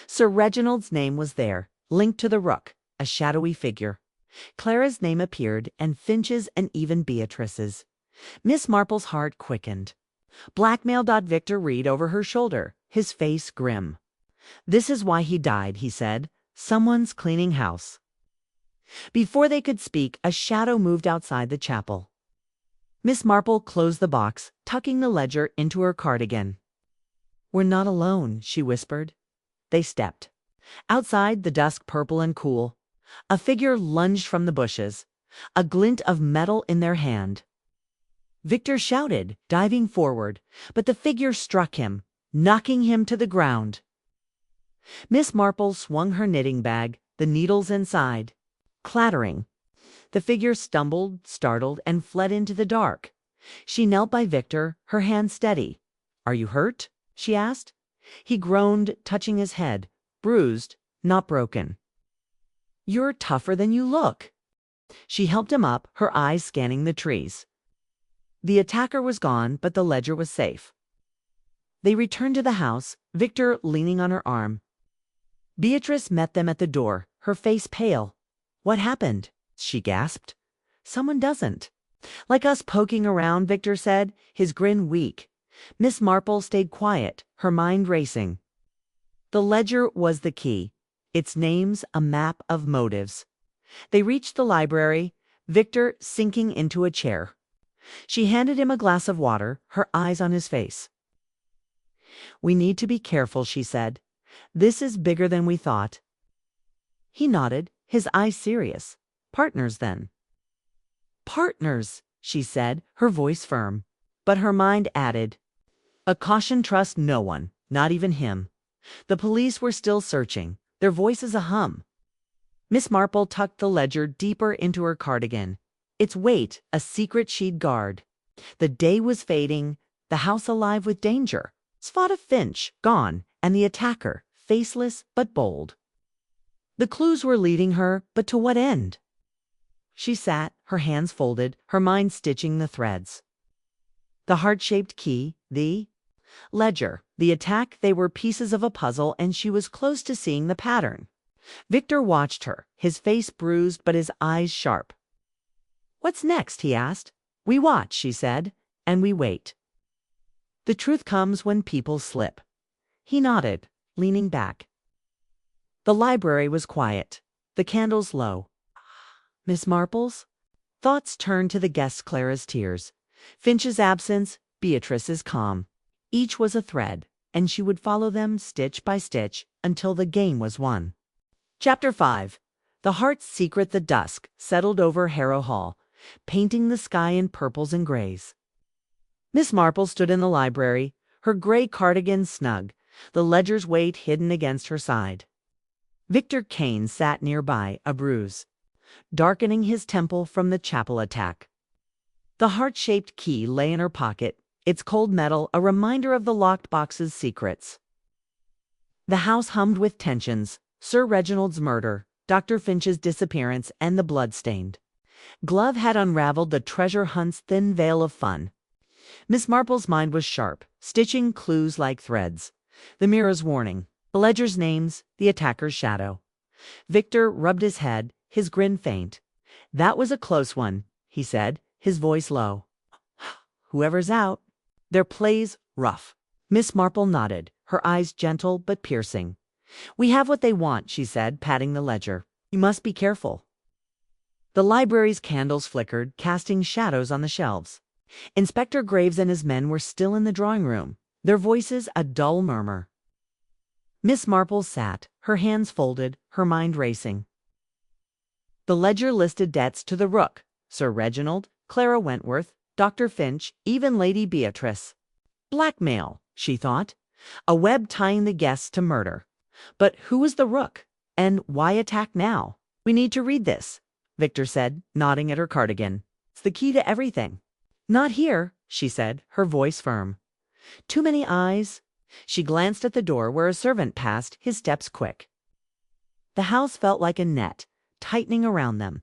A: Sir Reginald's name was there, linked to the rook, a shadowy figure. Clara's name appeared, and Finch's, and even Beatrice's. Miss Marple's heart quickened. "Blackmail." Victor read over her shoulder, his face grim. "This is why he died," he said. "Someone's cleaning house." Before they could speak, a shadow moved outside the chapel. Miss Marple closed the box, tucking the ledger into her cardigan. "We're not alone," she whispered. They stepped. Outside, the dusk purple and cool. A figure lunged from the bushes, a glint of metal in their hand. Victor shouted, diving forward, but the figure struck him, knocking him to the ground. Miss Marple swung her knitting bag, the needles inside. Clattering. The figure stumbled, startled, and fled into the dark. She knelt by Victor, her hand steady. "Are you hurt?" she asked. He groaned, touching his head. "Bruised, not broken." "You're tougher than you look." She helped him up, her eyes scanning the trees. The attacker was gone, but the ledger was safe. They returned to the house, Victor leaning on her arm. Beatrice met them at the door, her face pale. "What happened?" she gasped. "Someone doesn't." "Like us poking around," Victor said, his grin weak. Miss Marple stayed quiet, her mind racing. The ledger was the key. Its name's a map of motives. They reached the library, Victor sinking into a chair. She handed him a glass of water, her eyes on his face. "We need to be careful," she said. "This is bigger than we thought." He nodded, his eyes serious. "Partners, then." "Partners," she said, her voice firm. But her mind added, "A caution, trust no one, not even him." The police were still searching, their voices a hum. Miss Marple tucked the ledger deeper into her cardigan, its weight a secret she'd guard. The day was fading, the house alive with danger. Svada Finch, gone, and the attacker, faceless but bold. The clues were leading her, but to what end? She sat, her hands folded, her mind stitching the threads. The heart-shaped key, the ledger, the attack, they were pieces of a puzzle, and she was close to seeing the pattern. Victor watched her, his face bruised but his eyes sharp. "What's next?" he asked. "We watch," she said, "and we wait. The truth comes when people slip." He nodded, leaning back. The library was quiet, the candles low. Miss Marple's thoughts turned to the guest Clara's tears. Finch's absence, Beatrice's calm. Each was a thread, and she would follow them stitch by stitch until the game was won. Chapter 5. The heart's secret. The dusk settled over Harrow Hall, painting the sky in purples and grays. Miss Marple stood in the library, her gray cardigan snug, the ledger's weight hidden against her side. Victor Kane sat nearby, a bruise darkening his temple from the chapel attack. The heart-shaped key lay in her pocket, its cold metal a reminder of the locked box's secrets. The house hummed with tensions, Sir Reginald's murder, Dr. Finch's disappearance, and the bloodstained glove had unraveled the treasure hunt's thin veil of fun. Miss Marple's mind was sharp, stitching clues like threads. The mirror's warning, the ledger's names, the attacker's shadow. Victor rubbed his head, his grin faint. "That was a close one," he said, his voice low. "Whoever's out, their play's rough." Miss Marple nodded, her eyes gentle but piercing. "We have what they want," she said, patting the ledger. "You must be careful." The library's candles flickered, casting shadows on the shelves. Inspector Graves and his men were still in the drawing room, their voices a dull murmur. Miss Marple sat, her hands folded, her mind racing. The ledger listed debts to the Rook, Sir Reginald, Clara Wentworth, Dr. Finch, even Lady Beatrice. Blackmail, she thought. A web tying the guests to murder. But who was the Rook? And why attack now? "We need to read this," Victor said, nodding at her cardigan. "It's the key to everything." "Not here," she said, her voice firm. "Too many eyes." She glanced at the door where a servant passed, his steps quick. The house felt like a net, tightening around them.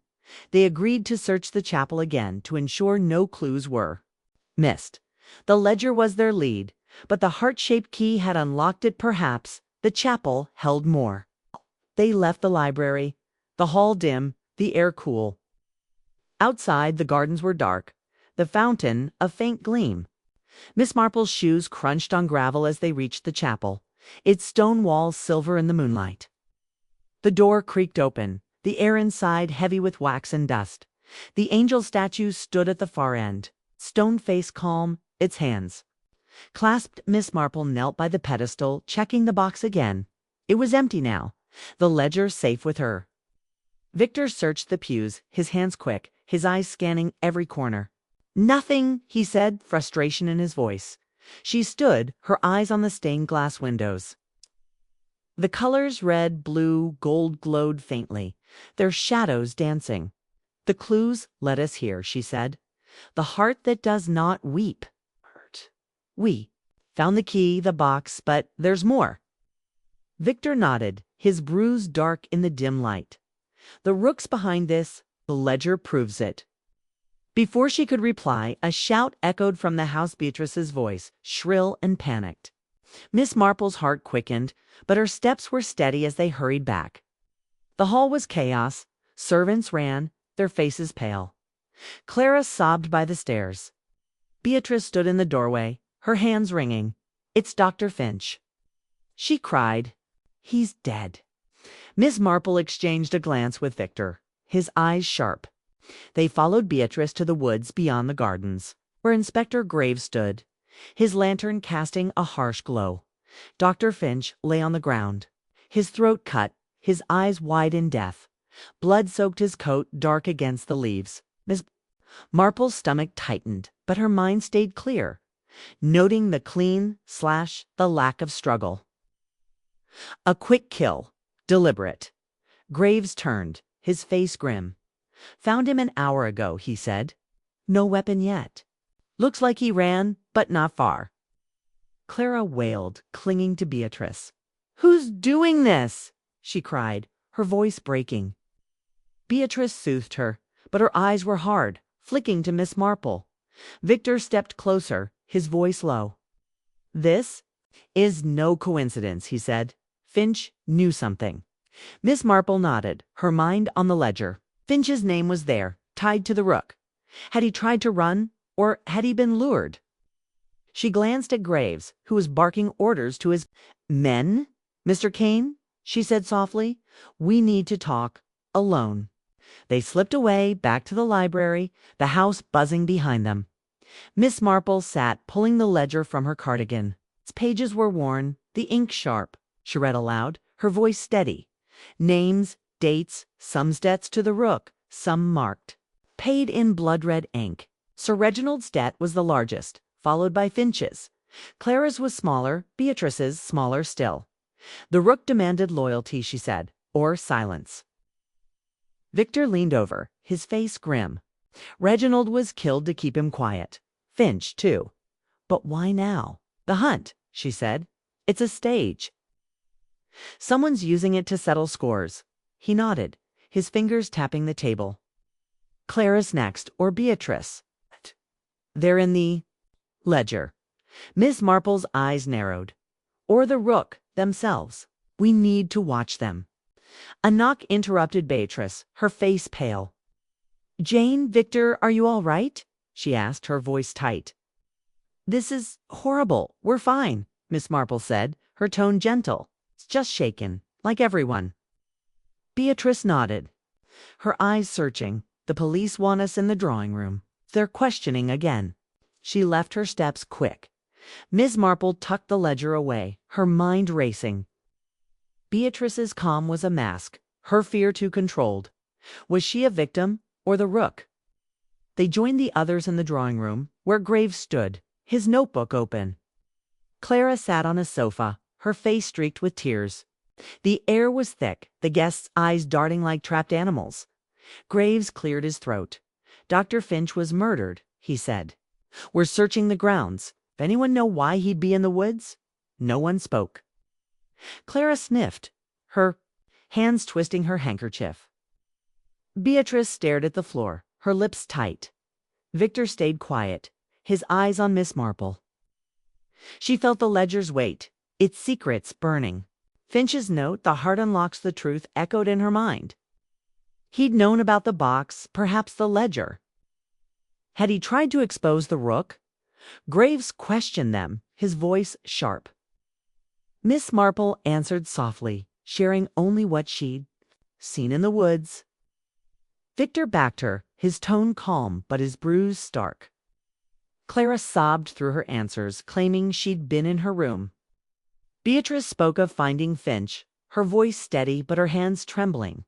A: They agreed to search the chapel again to ensure no clues were missed. The ledger was their lead, but the heart-shaped key had unlocked it perhaps. The chapel held more. They left the library, the hall dim, the air cool. Outside, the gardens were dark, the fountain a faint gleam. Miss Marple's shoes crunched on gravel as they reached the chapel, its stone walls silver in the moonlight. The door creaked open, the air inside heavy with wax and dust. The angel statue stood at the far end, stone face calm, its hands clasped. Miss Marple knelt by the pedestal, checking the box again. It was empty now, The ledger safe with her. Victor searched the pews, his hands quick, his eyes scanning every corner. Nothing, he said, frustration in his voice. She stood, her eyes on the stained glass windows. The colors red, blue, gold glowed faintly, their shadows dancing. The clues led us here, she said. The heart that does not weep. We found the key, the box, but there's more. Victor nodded, his bruise dark in the dim light. The rook's behind this, the ledger proves it. Before she could reply, a shout echoed from the house. Beatrice's voice, shrill and panicked. Miss Marple's heart quickened, but her steps were steady as they hurried back. The hall was chaos. Servants ran, their faces pale. Clara sobbed by the stairs. Beatrice stood in the doorway, her hands wringing. "It's Dr. Finch," she cried. "He's dead." Miss Marple exchanged a glance with Victor, his eyes sharp. They followed Beatrice to the woods beyond the gardens, where Inspector Graves stood, his lantern casting a harsh glow. Dr. Finch lay on the ground, his throat cut, his eyes wide in death. Blood soaked his coat, dark against the leaves. Miss Marple's stomach tightened, but her mind stayed clear, noting the clean slash, the lack of struggle. A quick kill, deliberate. Graves turned, his face grim. "Found him an hour ago," he said. "No weapon yet. Looks like he ran, but not far." Clara wailed, clinging to Beatrice. "Who's doing this?" she cried, her voice breaking. Beatrice soothed her, but her eyes were hard, flicking to Miss Marple. Victor stepped closer, his voice low. "This is no coincidence," he said. "Finch knew something." Miss Marple nodded, her mind on the ledger. Finch's name was there, tied to the rook. Had he tried to run, or had he been lured? She glanced at Graves, who was barking orders to his men. "Mr. Kane," she said softly, "we need to talk, alone." They slipped away, back to the library, the house buzzing behind them. Miss Marple sat, pulling the ledger from her cardigan. Its pages were worn, the ink sharp. She read aloud, her voice steady. Names, dates, some debts to the rook, some marked. Paid in blood-red ink. Sir Reginald's debt was the largest, followed by Finch's. Clara's was smaller, Beatrice's smaller still. The rook demanded loyalty, she said, or silence. Victor leaned over, his face grim. Reginald was killed to keep him quiet. Finch, too. But why now? "The hunt," she said. "It's a stage. Someone's using it to settle scores." He nodded, his fingers tapping the table. "Clara's next, or Beatrice." "They're in the ledger." Miss Marple's eyes narrowed. "Or the rook themselves. We need to watch them." A knock interrupted Beatrice, her face pale. "Jane, Victor, are you all right?" she asked, her voice tight. "This is horrible. We're fine," Miss Marple said, her tone gentle. "It's just shaken, like everyone." Beatrice nodded, her eyes searching. "The police want us in the drawing room. They're questioning again." She left her steps quick. Miss Marple tucked the ledger away, her mind racing. Beatrice's calm was a mask, her fear too controlled. Was she a victim, or the rook? They joined the others in the drawing room, where Graves stood, his notebook open. Clara sat on a sofa, her face streaked with tears. The air was thick, the guests' eyes darting like trapped animals. Graves cleared his throat. "Dr. Finch was murdered," he said. "We're searching the grounds. If anyone know why he'd be in the woods?" No one spoke. Clara sniffed, her hands twisting her handkerchief. Beatrice stared at the floor, her lips tight. Victor stayed quiet, his eyes on Miss Marple. She felt the ledger's weight, its secrets burning. Finch's note, "The heart unlocks the truth," echoed in her mind. He'd known about the box, perhaps the ledger. Had he tried to expose the rook? Graves questioned them, his voice sharp. Miss Marple answered softly, sharing only what she'd seen in the woods. Victor backed her, his tone calm but his bruise stark. Clara sobbed through her answers, claiming she'd been in her room. Beatrice spoke of finding Finch, her voice steady but her hands trembling.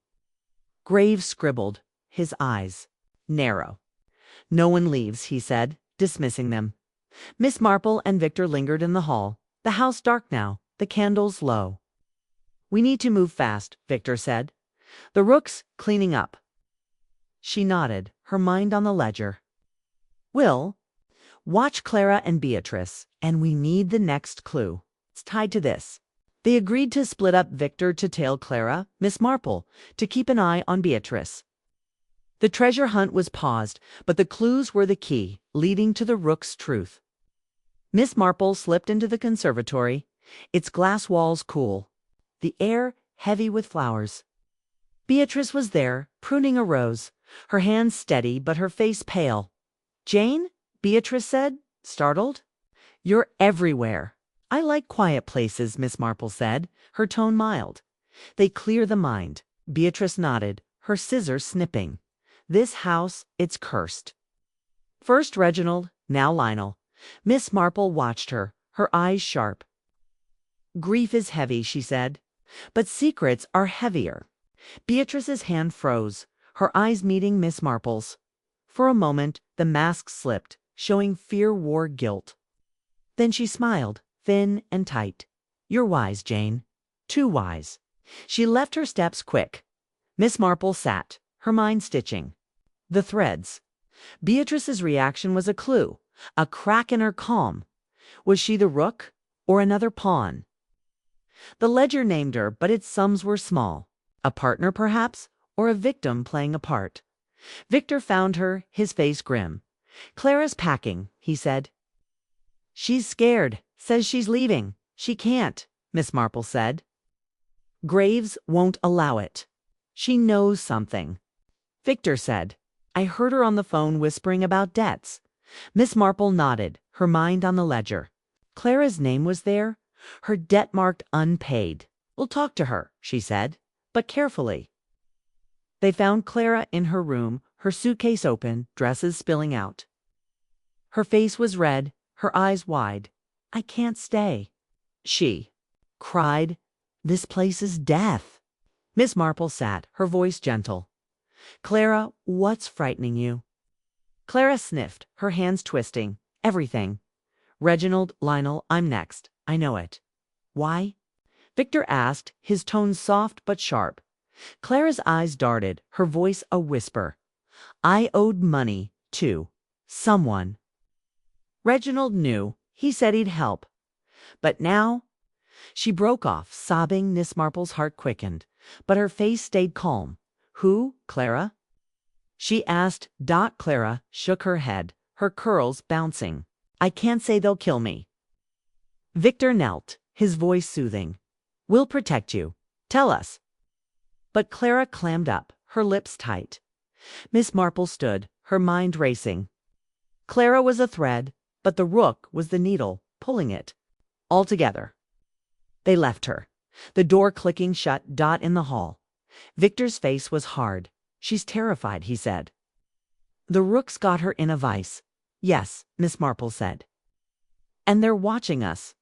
A: Graves scribbled, his eyes narrow. "No one leaves," he said, dismissing them. Miss Marple and Victor lingered in the hall, the house dark now, the candles low. "We need to move fast," Victor said. "The rook's cleaning up." She nodded, her mind on the ledger. "Will, watch Clara and Beatrice, and we need the next clue. It's tied to this." They agreed to split up Victor to tail Clara, Miss Marple, to keep an eye on Beatrice. The treasure hunt was paused, but the clues were the key, leading to the rook's truth. Miss Marple slipped into the conservatory, its glass walls cool, the air heavy with flowers. Beatrice was there, pruning a rose, her hands steady but her face pale. "Jane?" Beatrice said, startled. "You're everywhere." "I like quiet places," Miss Marple said, her tone mild. "They clear the mind." Beatrice nodded, her scissors snipping. "This house, it's cursed." First Reginald, now Lionel. Miss Marple watched her, her eyes sharp. "Grief is heavy," she said, "but secrets are heavier." Beatrice's hand froze, her eyes meeting Miss Marple's. For a moment, the mask slipped, showing fear-war guilt. Then she smiled, thin and tight. "You're wise, Jane. Too wise." She left her steps quick. Miss Marple sat, her mind stitching the threads. Beatrice's reaction was a clue, a crack in her calm. Was she the rook, or another pawn? The ledger named her, but its sums were small. A partner, perhaps, or a victim playing a part. Victor found her, his face grim. "Clara's packing," he said. "She's scared, says she's leaving." "She can't," Miss Marple said. "Graves won't allow it. She knows something." Victor said, "I heard her on the phone whispering about debts." Miss Marple nodded, her mind on the ledger. Clara's name was there, her debt marked unpaid. "We'll talk to her," she said, "but carefully." They found Clara in her room, her suitcase open, dresses spilling out. Her face was red, her eyes wide. "I can't stay," she cried. "This place is death." Miss Marple sat, her voice gentle. "Clara, what's frightening you?" Clara sniffed, her hands twisting. "Everything. Reginald, Lionel, I'm next. I know it." "Why?" Victor asked, his tone soft but sharp. Clara's eyes darted, her voice a whisper. "I owed money, to someone. Reginald knew. He said he'd help. But now—" She broke off, sobbing. Miss Marple's heart quickened, but her face stayed calm. "Who, Clara?" she asked. Clara shook her head, her curls bouncing. "I can't say, they'll kill me." Victor knelt, his voice soothing. "We'll protect you. Tell us." But Clara clammed up, her lips tight. Miss Marple stood, her mind racing. Clara was a thread, but the rook was the needle, pulling it. All together. They left her, the door clicking shut. In the hall. Victor's face was hard. "She's terrified," he said. "The rook's got her in a vice." "Yes," Miss Marple said. "And they're watching us."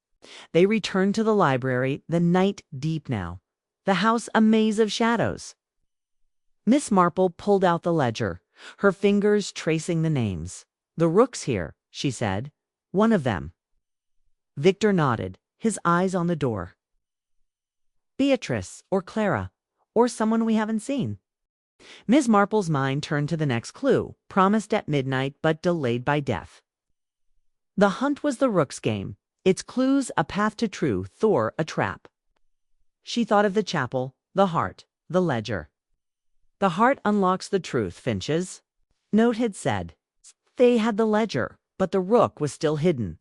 A: They returned to the library, the night deep now, the house a maze of shadows. Miss Marple pulled out the ledger, her fingers tracing the names. "The rook's here," she said. "One of them." Victor nodded, his eyes on the door. "Beatrice, or Clara, or someone we haven't seen." Miss Marple's mind turned to the next clue, promised at midnight but delayed by death. The hunt was the rook's game, its clues a path to truth, Thor a trap. She thought of the chapel, the heart, the ledger. "The heart unlocks the truth," Finch's note had said. They had the ledger, but the rook was still hidden.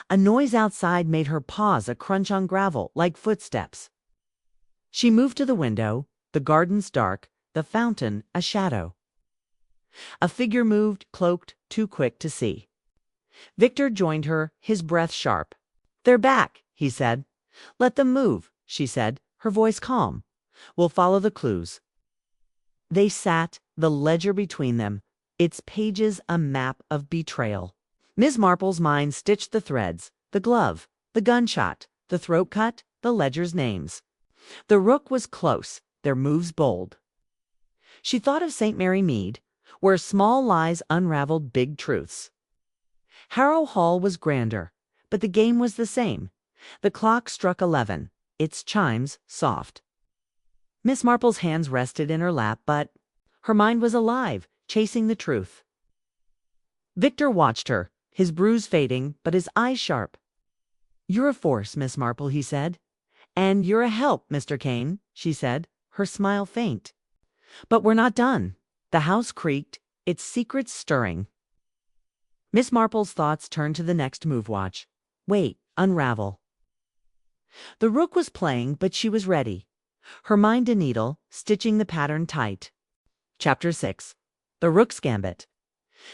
A: A noise outside made her pause, a crunch on gravel, like footsteps. She moved to the window, the gardens dark, the fountain a shadow. A figure moved, cloaked, too quick to see. Victor joined her, his breath sharp. "They're back," he said. "Let them move," she said, her voice calm. "We'll follow the clues." They sat, the ledger between them, its pages a map of betrayal. Miss Marple's mind stitched the threads, the glove, the gunshot, the throat cut, the ledger's names. The rook was close, their moves bold. She thought of St. Mary Mead, where small lies unraveled big truths. Harrow Hall was grander, but the game was the same. The clock struck 11, its chimes soft. Miss Marple's hands rested in her lap, but her mind was alive, chasing the truth. Victor watched her, his bruise fading, but his eyes sharp. "You're a force, Miss Marple," he said. "And you're a help, Mr. Kane," she said, her smile faint. "But we're not done." The house creaked, its secrets stirring. Miss Marple's thoughts turned to the next move watch. Wait, unravel. The rook was playing, but she was ready. Her mind a needle, stitching the pattern tight. Chapter 6. The Rook's Gambit.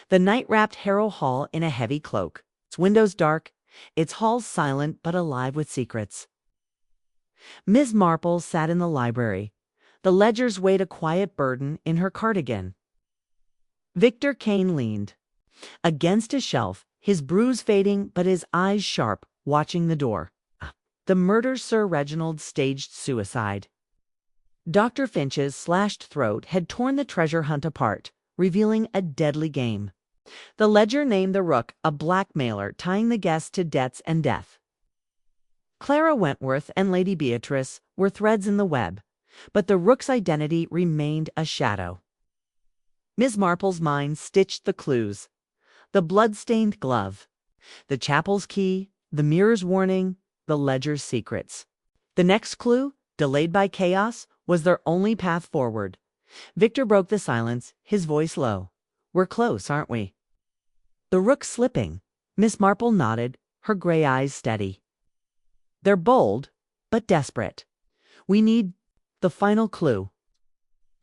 A: The night wrapped Harrow Hall in a heavy cloak, its windows dark, its halls silent but alive with secrets. Miss Marple sat in the library. The ledgers weighed a quiet burden in her cardigan. Victor Kane leaned against a shelf, his bruise fading but his eyes sharp, watching the door. The murder Sir Reginald staged suicide. Dr. Finch's slashed throat had torn the treasure hunt apart, revealing a deadly game. The ledger named the rook a blackmailer tying the guests to debts and death. Clara Wentworth and Lady Beatrice were threads in the web, but the rook's identity remained a shadow. Miss Marple's mind stitched the clues. The blood-stained glove, the chapel's key, the mirror's warning, the ledger's secrets. The next clue, delayed by chaos, was their only path forward. Victor broke the silence, his voice low. "We're close, aren't we?" "The rook's slipping." Miss Marple nodded, her gray eyes steady. "They're bold, but desperate. We need the final clue."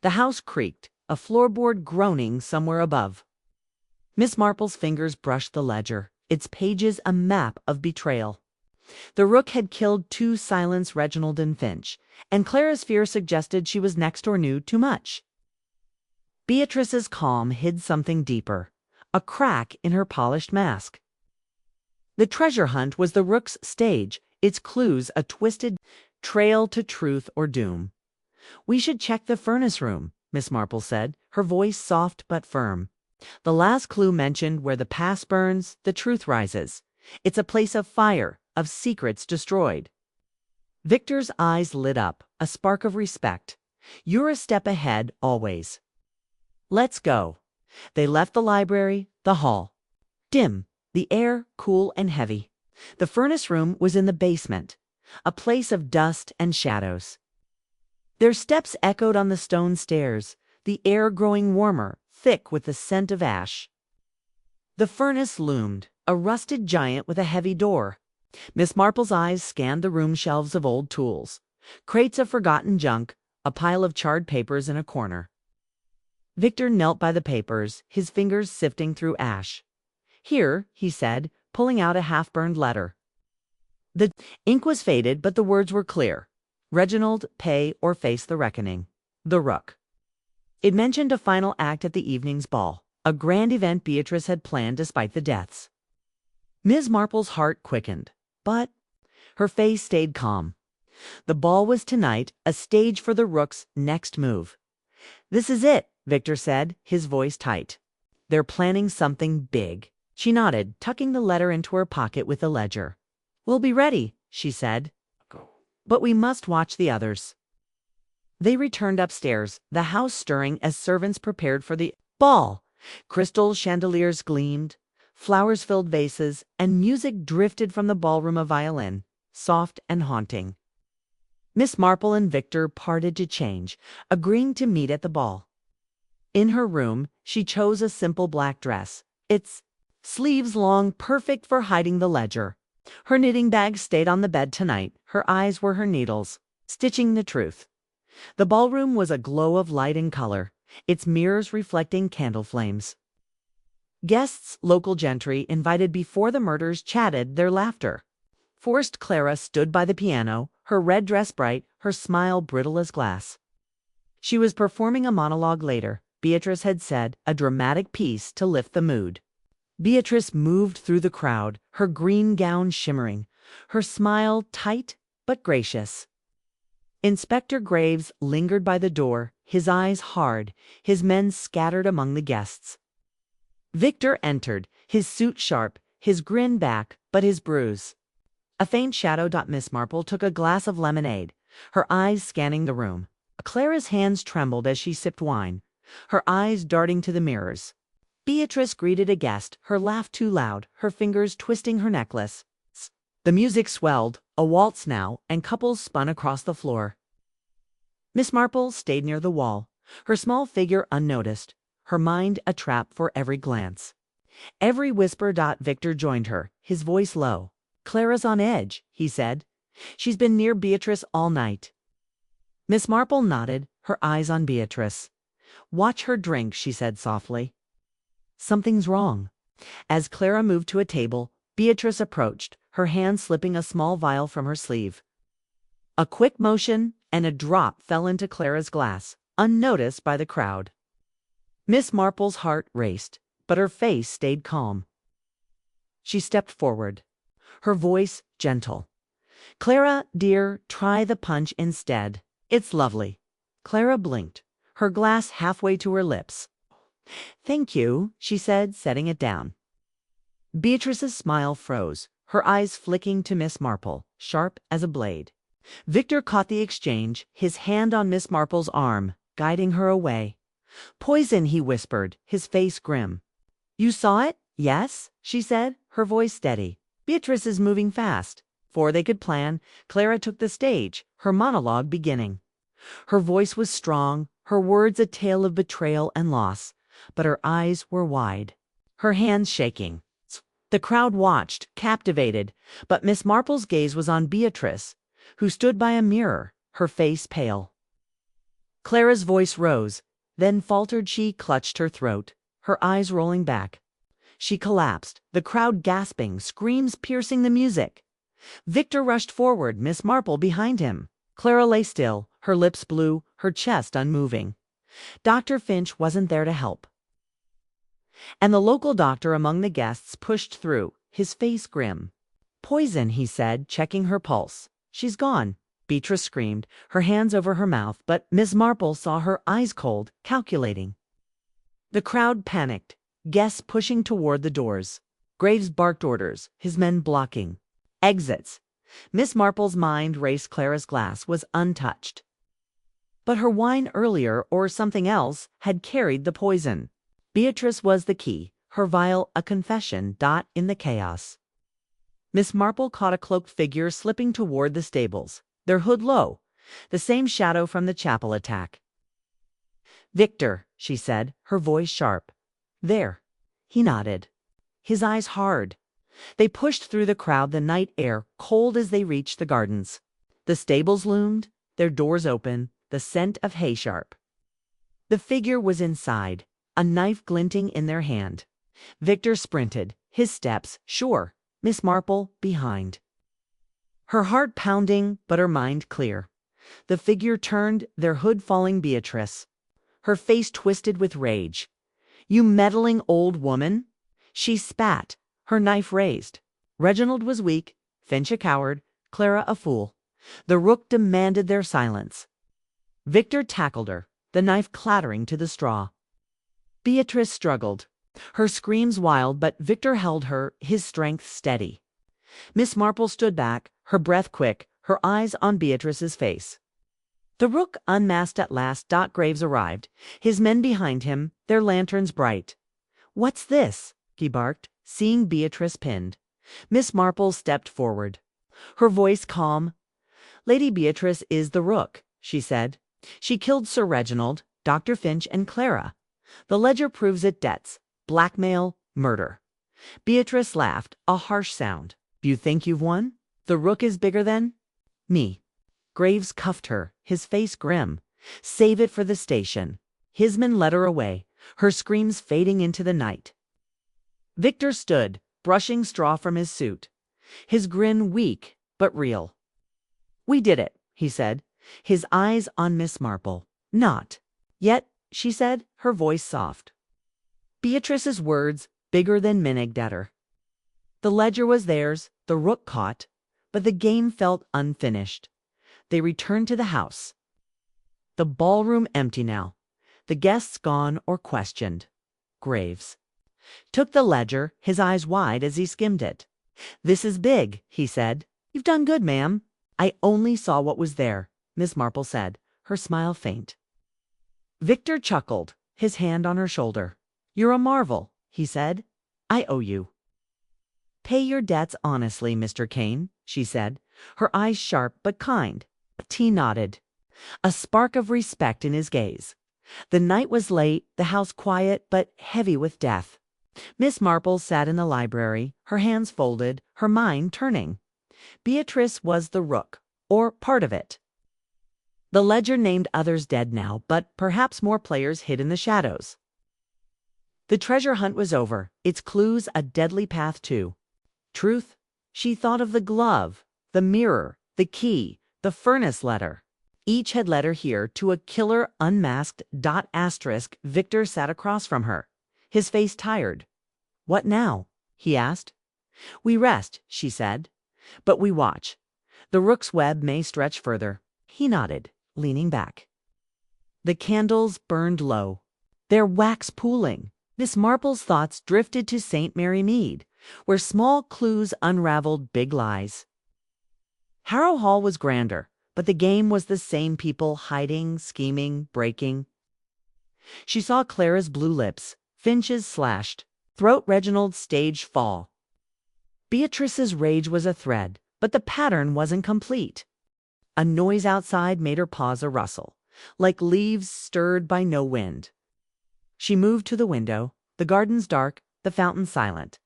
A: The house creaked, a floorboard groaning somewhere above. Miss Marple's fingers brushed the ledger, its pages a map of betrayal. The rook had killed two silenced Reginald and Finch, and Clara's fear suggested she was next or knew too much. Beatrice's calm hid something deeper, a crack in her polished mask. The treasure hunt was the rook's stage, its clues a twisted trail to truth or doom. "We should check the furnace room," Miss Marple said, her voice soft but firm. "The last clue mentioned where the past burns, the truth rises. It's a place of fire, of secrets destroyed." Victor's eyes lit up, a spark of respect. "You're a step ahead, always." "Let's go." They left the library, the hall. Dim, the air cool and heavy. The furnace room was in the basement, a place of dust and shadows. Their steps echoed on the stone stairs, the air growing warmer, thick with the scent of ash. The furnace loomed, a rusted giant with a heavy door. Miss Marple's eyes scanned the room shelves of old tools, crates of forgotten junk, a pile of charred papers in a corner. Victor knelt by the papers, his fingers sifting through ash. "Here," he said, pulling out a half-burned letter. The ink was faded, but the words were clear. "Reginald, pay or face the reckoning." The rook. It mentioned a final act at the evening's ball, a grand event Beatrice had planned despite the deaths. Miss Marple's heart quickened, but her face stayed calm. The ball was tonight, a stage for the rook's next move. "This is it," Victor said, his voice tight. "They're planning something big." She nodded, tucking the letter into her pocket with the ledger. "We'll be ready," she said. "But we must watch the others." They returned upstairs, the house stirring as servants prepared for the ball. Crystal chandeliers gleamed, flowers filled vases, and music drifted from the ballroom, a violin, soft and haunting. Miss Marple and Victor parted to change, agreeing to meet at the ball. In her room, she chose a simple black dress, its sleeves long, perfect for hiding the ledger. Her knitting bag stayed on the bed tonight. Her eyes were her needles, stitching the truth. The ballroom was a glow of light and color, its mirrors reflecting candle flames. Guests, local gentry invited before the murders, chatted, their laughter. Forced Clara stood by the piano, her red dress bright, her smile brittle as glass. She was performing a monologue later, Beatrice had said, a dramatic piece to lift the mood. Beatrice moved through the crowd, her green gown shimmering, her smile tight but gracious. Inspector Graves lingered by the door, his eyes hard, his men scattered among the guests. Victor entered, his suit sharp, his grin back, but his bruise. A faint shadow. Miss Marple took a glass of lemonade, her eyes scanning the room. Clara's hands trembled as she sipped wine, her eyes darting to the mirrors. Beatrice greeted a guest, her laugh too loud, her fingers twisting her necklace. The music swelled, a waltz now, and couples spun across the floor. Miss Marple stayed near the wall, her small figure unnoticed, her mind a trap for every glance. Every whisper. Victor joined her, his voice low. "Clara's on edge," he said. "She's been near Beatrice all night." Miss Marple nodded, her eyes on Beatrice. "Watch her drink," she said softly. "Something's wrong." As Clara moved to a table, Beatrice approached, her hand slipping a small vial from her sleeve. A quick motion, and a drop fell into Clara's glass, unnoticed by the crowd. Miss Marple's heart raced, but her face stayed calm. She stepped forward, her voice gentle. "Clara, dear, try the punch instead. It's lovely." Clara blinked, her glass halfway to her lips. "Thank you," she said, setting it down. Beatrice's smile froze, her eyes flicking to Miss Marple, sharp as a blade. Victor caught the exchange, his hand on Miss Marple's arm, guiding her away. "Poison," he whispered, his face grim. "You saw it?" "Yes," she said, her voice steady. "Beatrice is moving fast." Before they could plan, Clara took the stage, her monologue beginning. Her voice was strong, her words a tale of betrayal and loss, but her eyes were wide, her hands shaking. The crowd watched, captivated, but Miss Marple's gaze was on Beatrice, who stood by a mirror, her face pale. Clara's voice rose, then faltered. She clutched her throat, her eyes rolling back. She collapsed, the crowd gasping, screams piercing the music. Victor rushed forward, Miss Marple behind him. Clara lay still, her lips blue, her chest unmoving. Dr. Finch wasn't there to help. And the local doctor among the guests pushed through, his face grim. "Poison," he said, checking her pulse. "She's gone." Beatrice screamed, her hands over her mouth, but Miss Marple saw her eyes cold, calculating. The crowd panicked, guests pushing toward the doors. Graves barked orders, his men blocking. Exits. Miss Marple's mind raced. Clara's glass was untouched. But her wine earlier, or something else, had carried the poison. Beatrice was the key, her vial a confession. In the chaos, Miss Marple caught a cloaked figure slipping toward the stables, their hood low, the same shadow from the chapel attack. "Victor," she said, her voice sharp. "There." He nodded, his eyes hard. They pushed through the crowd, the night air cold as they reached the gardens. The stables loomed, their doors open, the scent of hay sharp. The figure was inside, a knife glinting in their hand. Victor sprinted, his steps sure, Miss Marple behind. Her heart pounding, but her mind clear. The figure turned, their hood falling. Beatrice, her face twisted with rage. "You meddling old woman!" She spat, her knife raised. Reginald was weak, Finch a coward, Clara a fool. The rook demanded their silence. Victor tackled her, the knife clattering to the straw. Beatrice struggled, her screams wild, but Victor held her, his strength steady. Miss Marple stood back, her breath quick, her eyes on Beatrice's face. The rook unmasked at last. Graves arrived, his men behind him, their lanterns bright. "What's this?" he barked, seeing Beatrice pinned. Miss Marple stepped forward, her voice calm. "Lady Beatrice is the rook," she said. "She killed Sir Reginald, Dr. Finch, and Clara. The ledger proves it. Debts, blackmail, murder." Beatrice laughed, a harsh sound. "You think you've won? The rook is bigger than me." Graves cuffed her, his face grim. "Save it for the station." His men led her away, her screams fading into the night. Victor stood, brushing straw from his suit, his grin weak but real. "We did it," he said, his eyes on Miss Marple. "Not yet," she said, her voice soft. Beatrice's words bigger than Minigdatter. The ledger was theirs, the rook caught, but the game felt unfinished. They returned to the house. The ballroom empty now. The guests gone or questioned. Graves took the ledger, his eyes wide as he skimmed it. "This is big," he said. "You've done good, ma'am." "I only saw what was there," Miss Marple said, her smile faint. Victor chuckled, his hand on her shoulder. "You're a marvel," he said. "I owe you." "Pay your debts honestly, Mr. Kane," she said, her eyes sharp but kind. He nodded, a spark of respect in his gaze. The night was late, the house quiet but heavy with death. Miss Marple sat in the library, her hands folded, her mind turning. Beatrice was the rook, or part of it. The ledger named others dead now, but perhaps more players hid in the shadows. The treasure hunt was over, its clues a deadly path too. Truth? She thought of the glove, the mirror, the key, the furnace letter. Each had led her here to a killer unmasked ... Victor sat across from her, his face tired. "What now?" he asked. "We rest," she said, "but we watch. The rook's web may stretch further." He nodded, leaning back. The candles burned low, their wax pooling. Miss Marple's thoughts drifted to St. Mary Mead, where small clues unraveled big lies. Harrow Hall was grander, but the game was the same, people hiding, scheming, breaking. She saw Clara's blue lips, Finch's slashed, throat Reginald's staged fall. Beatrice's rage was a thread, but the pattern wasn't complete. A noise outside made her pause, a rustle, like leaves stirred by no wind. She moved to the window, the gardens dark, the fountain silent.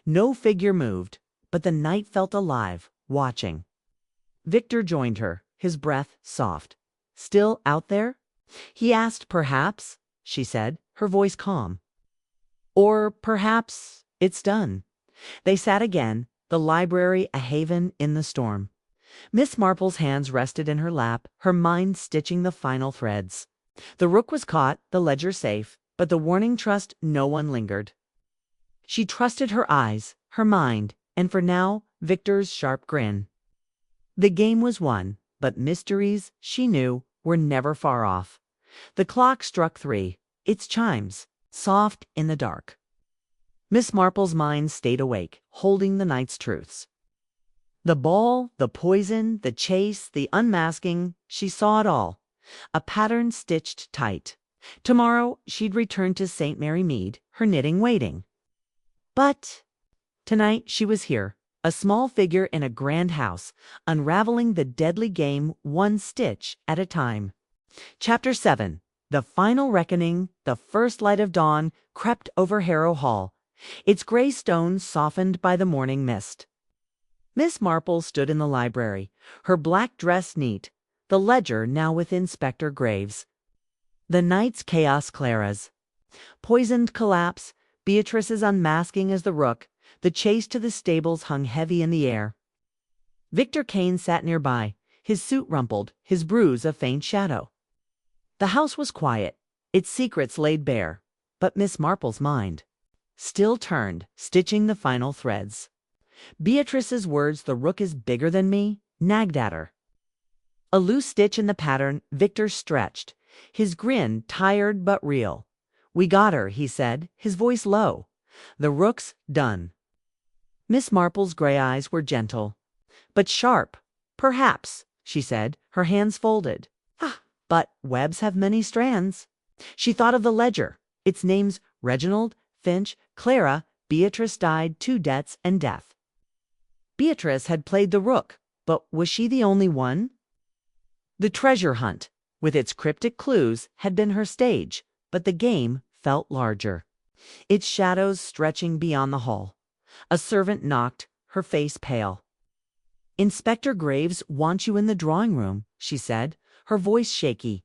A: No figure moved, but the night felt alive, watching. Victor joined her, his breath soft. "Still out there?" he asked. "Perhaps," she said, her voice calm. "Or perhaps it's done." They sat again, the library a haven in the storm. Miss Marple's hands rested in her lap, her mind stitching the final threads. The rook was caught, the ledger safe, but the warning trust no one lingered. She trusted her eyes, her mind, and for now, Victor's sharp grin. The game was won, but mysteries, she knew, were never far off. The clock struck 3, its chimes, soft in the dark. Miss Marple's mind stayed awake, holding the night's truths. The ball, the poison, the chase, the unmasking, she saw it all. A pattern stitched tight. Tomorrow she'd return to St. Mary Mead, her knitting waiting. But tonight she was here, a small figure in a grand house, unraveling the deadly game one stitch at a time. Chapter 7. The final reckoning. The first light of dawn crept over Harrow Hall, its gray stones softened by the morning mist. Miss Marple stood in the library, her black dress neat, the ledger now with Inspector Graves. The night's chaos, Clara's poisoned collapse, Beatrice's unmasking as the rook, the chase to the stables hung heavy in the air. Victor Kane sat nearby, his suit rumpled, his bruise a faint shadow. The house was quiet, its secrets laid bare, but Miss Marple's mind still turned, stitching the final threads. Beatrice's words, "The rook is bigger than me," nagged at her. A loose stitch in the pattern, Victor stretched, his grin tired but real. "We got her," he said, his voice low. "The rook's done." Miss Marple's gray eyes were gentle, but sharp. "Perhaps," she said, her hands folded. "Ah, but webs have many strands." She thought of the ledger, its names Reginald, Finch, Clara. Beatrice died, 2 debts and death. Beatrice had played the rook, but was she the only one? The treasure hunt, with its cryptic clues, had been her stage, but the game felt larger, its shadows stretching beyond the hall. A servant knocked, her face pale. "Inspector Graves wants you in the drawing room," she said, her voice shaky.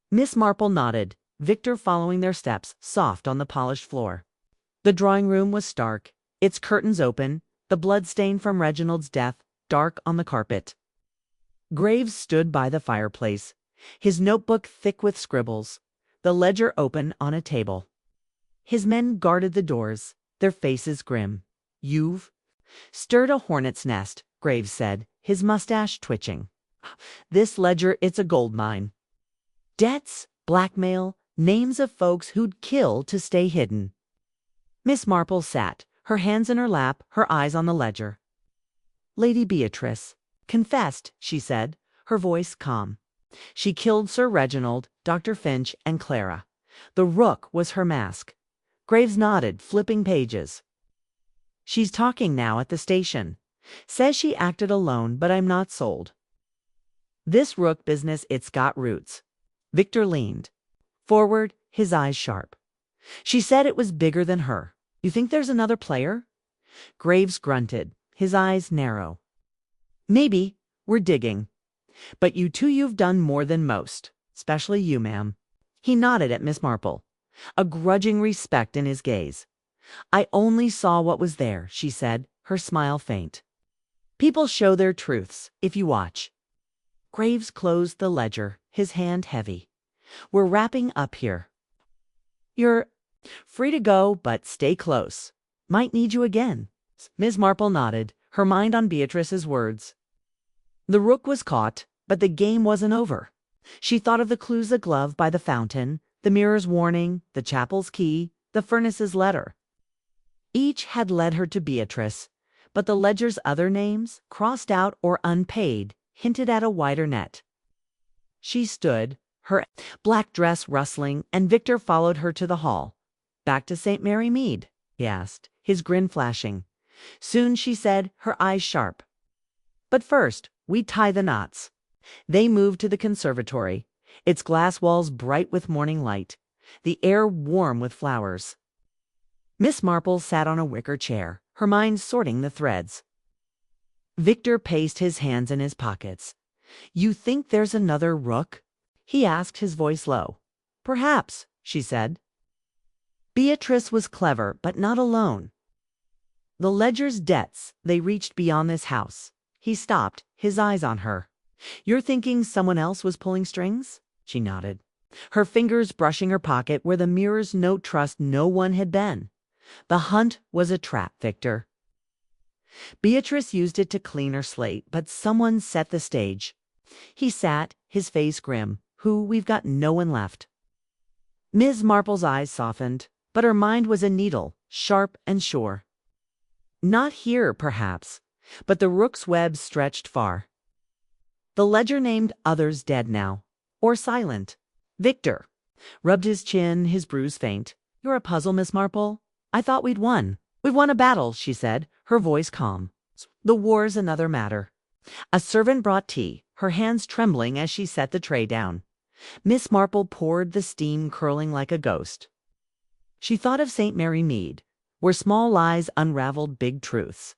A: Miss Marple nodded, Victor following their steps, soft on the polished floor. The drawing room was stark, its curtains open, the blood stain from Reginald's death dark on the carpet. Graves stood by the fireplace, his notebook thick with scribbles, the ledger open on a table. His men guarded the doors, their faces grim. "You've stirred a hornet's nest," Graves said, his mustache twitching. This ledger, it's a gold mine. Debts, blackmail, names of folks who'd kill to stay hidden. Miss Marple sat, her hands in her lap, her eyes on the ledger. Lady Beatrice confessed, she said, her voice calm. She killed Sir Reginald, Dr. Finch, and Clara. The rook was her mask. Graves nodded, flipping pages. She's talking now at the station. Says she acted alone, but I'm not sold. This rook business, it's got roots. Victor leaned forward, his eyes sharp. She said it was bigger than her. You think there's another player? Graves grunted, his eyes narrow. Maybe. We're digging. But you've done more than most, especially you, ma'am. He nodded at Miss Marple, a grudging respect in his gaze. I only saw what was there, she said, her smile faint. People show their truths, if you watch. Graves closed the ledger, his hand heavy. We're wrapping up here. You're free to go, but stay close. Might need you again. Miss Marple nodded, her mind on Beatrice's words. The rook was caught, but the game wasn't over. She thought of the clues: the glove by the fountain, the mirror's warning, the chapel's key, the furnace's letter. Each had led her to Beatrice, but the ledger's other names, crossed out or unpaid, hinted at a wider net. She stood, her black dress rustling, and Victor followed her to the hall. Back to St. Mary Mead? He asked, his grin flashing. Soon, she said, her eyes sharp. But first, we tie the knots. They moved to the conservatory, its glass walls bright with morning light, the air warm with flowers. Miss Marple sat on a wicker chair, her mind sorting the threads. Victor paced his hands in his pockets. You think there's another rook? He asked, his voice low. Perhaps, she said. Beatrice was clever, but not alone. The ledger's debts, they reached beyond this house. He stopped, his eyes on her. You're thinking someone else was pulling strings? She nodded, her fingers brushing her pocket where the mirror's note trust no one had been. The hunt was a trap, Victor. Beatrice used it to clean her slate, but someone set the stage. He sat, his face grim. We've got no one left. Ms. Marple's eyes softened, but her mind was a needle, sharp and sure. Not here, perhaps, but the rook's web stretched far. The ledger named others dead now, or silent. Victor rubbed his chin, his bruise faint. You're a puzzle, Miss Marple. I thought we'd won. We've won a battle, she said, her voice calm. The war's another matter. A servant brought tea, her hands trembling as she set the tray down. Miss Marple poured, the steam curling like a ghost. She thought of St. Mary Mead, where small lies unraveled big truths.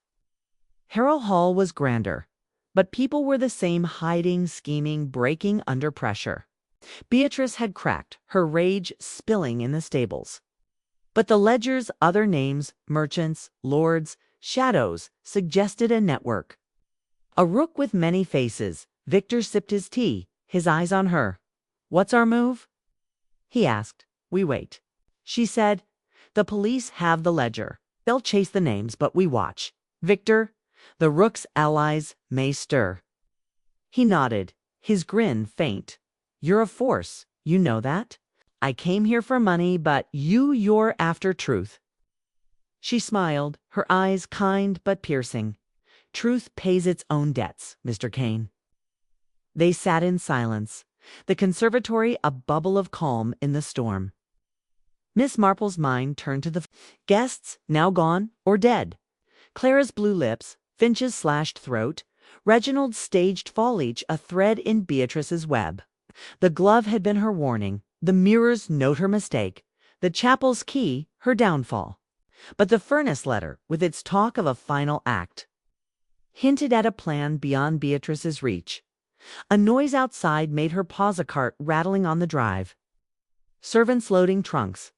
A: Harrow Hall was grander, but people were the same, hiding, scheming, breaking under pressure. Beatrice had cracked, her rage spilling in the stables. But the ledger's other names, merchants, lords, shadows, suggested a network. A rook with many faces. Victor sipped his tea, his eyes on her. What's our move? He asked. We wait. She said, the police have the ledger. They'll chase the names, but we watch. Victor, the rook's allies may stir. He nodded, his grin faint. You're a force, you know that? I came here for money, but you're after truth. She smiled, her eyes kind but piercing. Truth pays its own debts, Mr. Kane. They sat in silence, the conservatory a bubble of calm in the storm. Miss Marple's mind turned to the guests, now gone or dead. Clara's blue lips, Finch's slashed throat, Reginald's staged fall, each a thread in Beatrice's web. The glove had been her warning, the mirror's note her mistake, the chapel's key her downfall. But the furnace letter, with its talk of a final act, hinted at a plan beyond Beatrice's reach. A noise outside made her pause, a cart rattling on the drive. Servants loading trunks.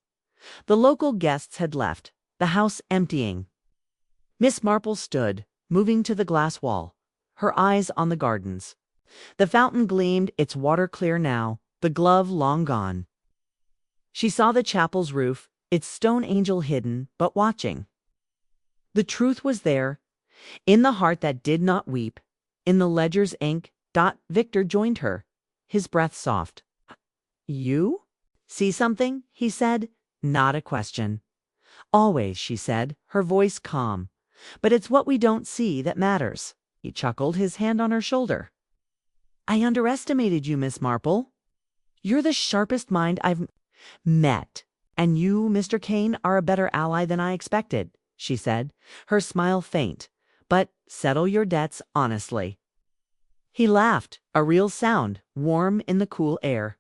A: The local guests had left, the house emptying. Miss Marple stood, moving to the glass wall, her eyes on the gardens. The fountain gleamed, its water clear now, the glove long gone. She saw the chapel's roof, its stone angel hidden, but watching. The truth was there, in the heart that did not weep, in the ledger's ink Victor joined her, his breath soft. You? See something? He said. Not a question. Always, she said, her voice calm. But it's what we don't see that matters. He chuckled, his hand on her shoulder. I underestimated you, Miss Marple. You're the sharpest mind I've met. And you, Mr. Kane, are a better ally than I expected, she said, her smile faint. But settle your debts honestly. He laughed, a real sound, warm in the cool air.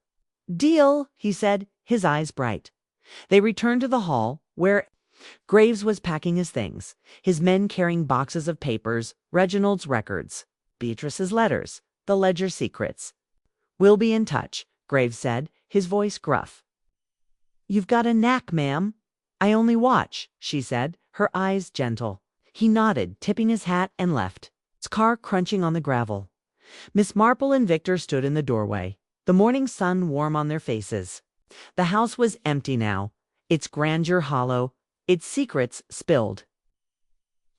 A: Deal, he said, his eyes bright. They returned to the hall, where Graves was packing his things, his men carrying boxes of papers, Reginald's records, Beatrice's letters, the ledger secrets. We'll be in touch, Graves said, his voice gruff. You've got a knack, ma'am. I only watch, she said, her eyes gentle. He nodded, tipping his hat, and left, his car crunching on the gravel. Miss Marple and Victor stood in the doorway, the morning sun warm on their faces. The house was empty now, its grandeur hollow, its secrets spilled.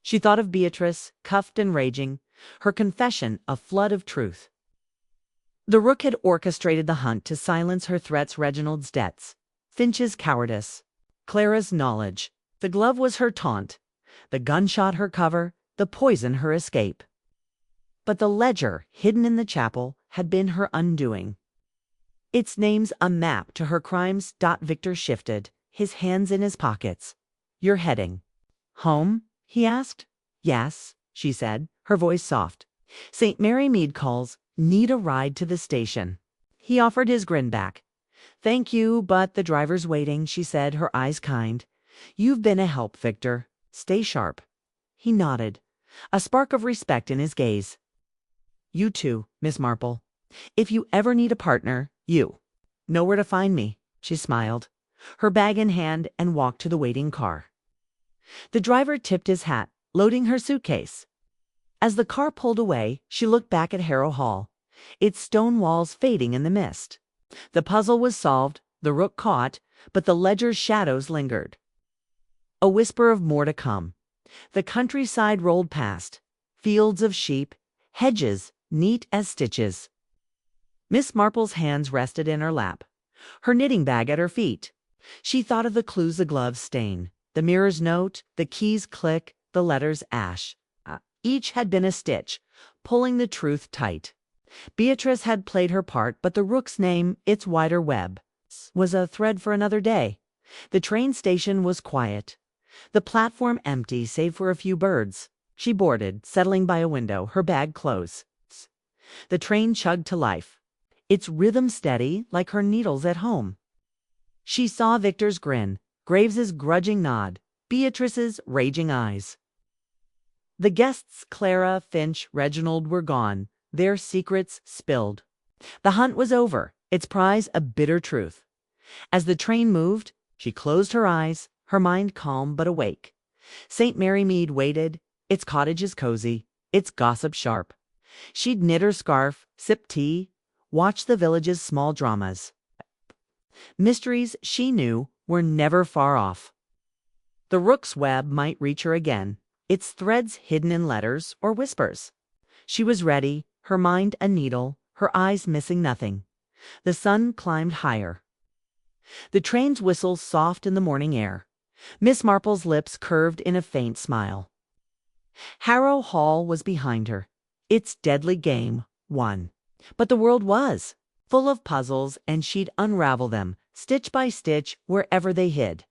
A: She thought of Beatrice, cuffed and raging, her confession a flood of truth. The Rook had orchestrated the hunt to silence her threats, Reginald's debts, Finch's cowardice, Clara's knowledge. The glove was her taunt, the gunshot her cover, the poison her escape. But the ledger, hidden in the chapel, had been her undoing. Its name's a map to her crimes. Victor shifted, his hands in his pockets. You're heading home? He asked. Yes, she said, her voice soft. St. Mary Mead calls. Need a ride to the station. He offered his grin back. Thank you, but the driver's waiting, she said, her eyes kind. You've been a help, Victor. Stay sharp. He nodded, a spark of respect in his gaze. You too, Miss Marple. If you ever need a partner, you know where to find me, she smiled, her bag in hand, and walked to the waiting car. The driver tipped his hat, loading her suitcase. As the car pulled away, she looked back at Harrow Hall, its stone walls fading in the mist. The puzzle was solved, the Rook caught, but the ledger's shadows lingered. A whisper of more to come. The countryside rolled past, fields of sheep, hedges neat as stitches. Miss Marple's hands rested in her lap, her knitting bag at her feet. She thought of the clues, the glove's stain, the mirror's note, the key's click, the letter's ash. Each had been a stitch, pulling the truth tight. Beatrice had played her part, but the Rook's name, its wider web, was a thread for another day. The train station was quiet, the platform empty save for a few birds. She boarded, settling by a window, her bag close. The train chugged to life, its rhythm steady like her needles at home. She saw Victor's grin, Graves's grudging nod, Beatrice's raging eyes. The guests, Clara, Finch, Reginald, were gone, their secrets spilled. The hunt was over, its prize a bitter truth. As the train moved, she closed her eyes, her mind calm but awake. St. Mary Mead waited, its cottages cozy, its gossip sharp. She'd knit her scarf, sip tea, watch the village's small dramas. Mysteries, she knew, were never far off. The Rook's web might reach her again, its threads hidden in letters or whispers. She was ready, her mind a needle, her eyes missing nothing. The sun climbed higher. The train's whistle soft in the morning air. Miss Marple's lips curved in a faint smile. Harrow Hall was behind her, its deadly game won. But the world was full of puzzles, and she'd unravel them, stitch by stitch, wherever they hid.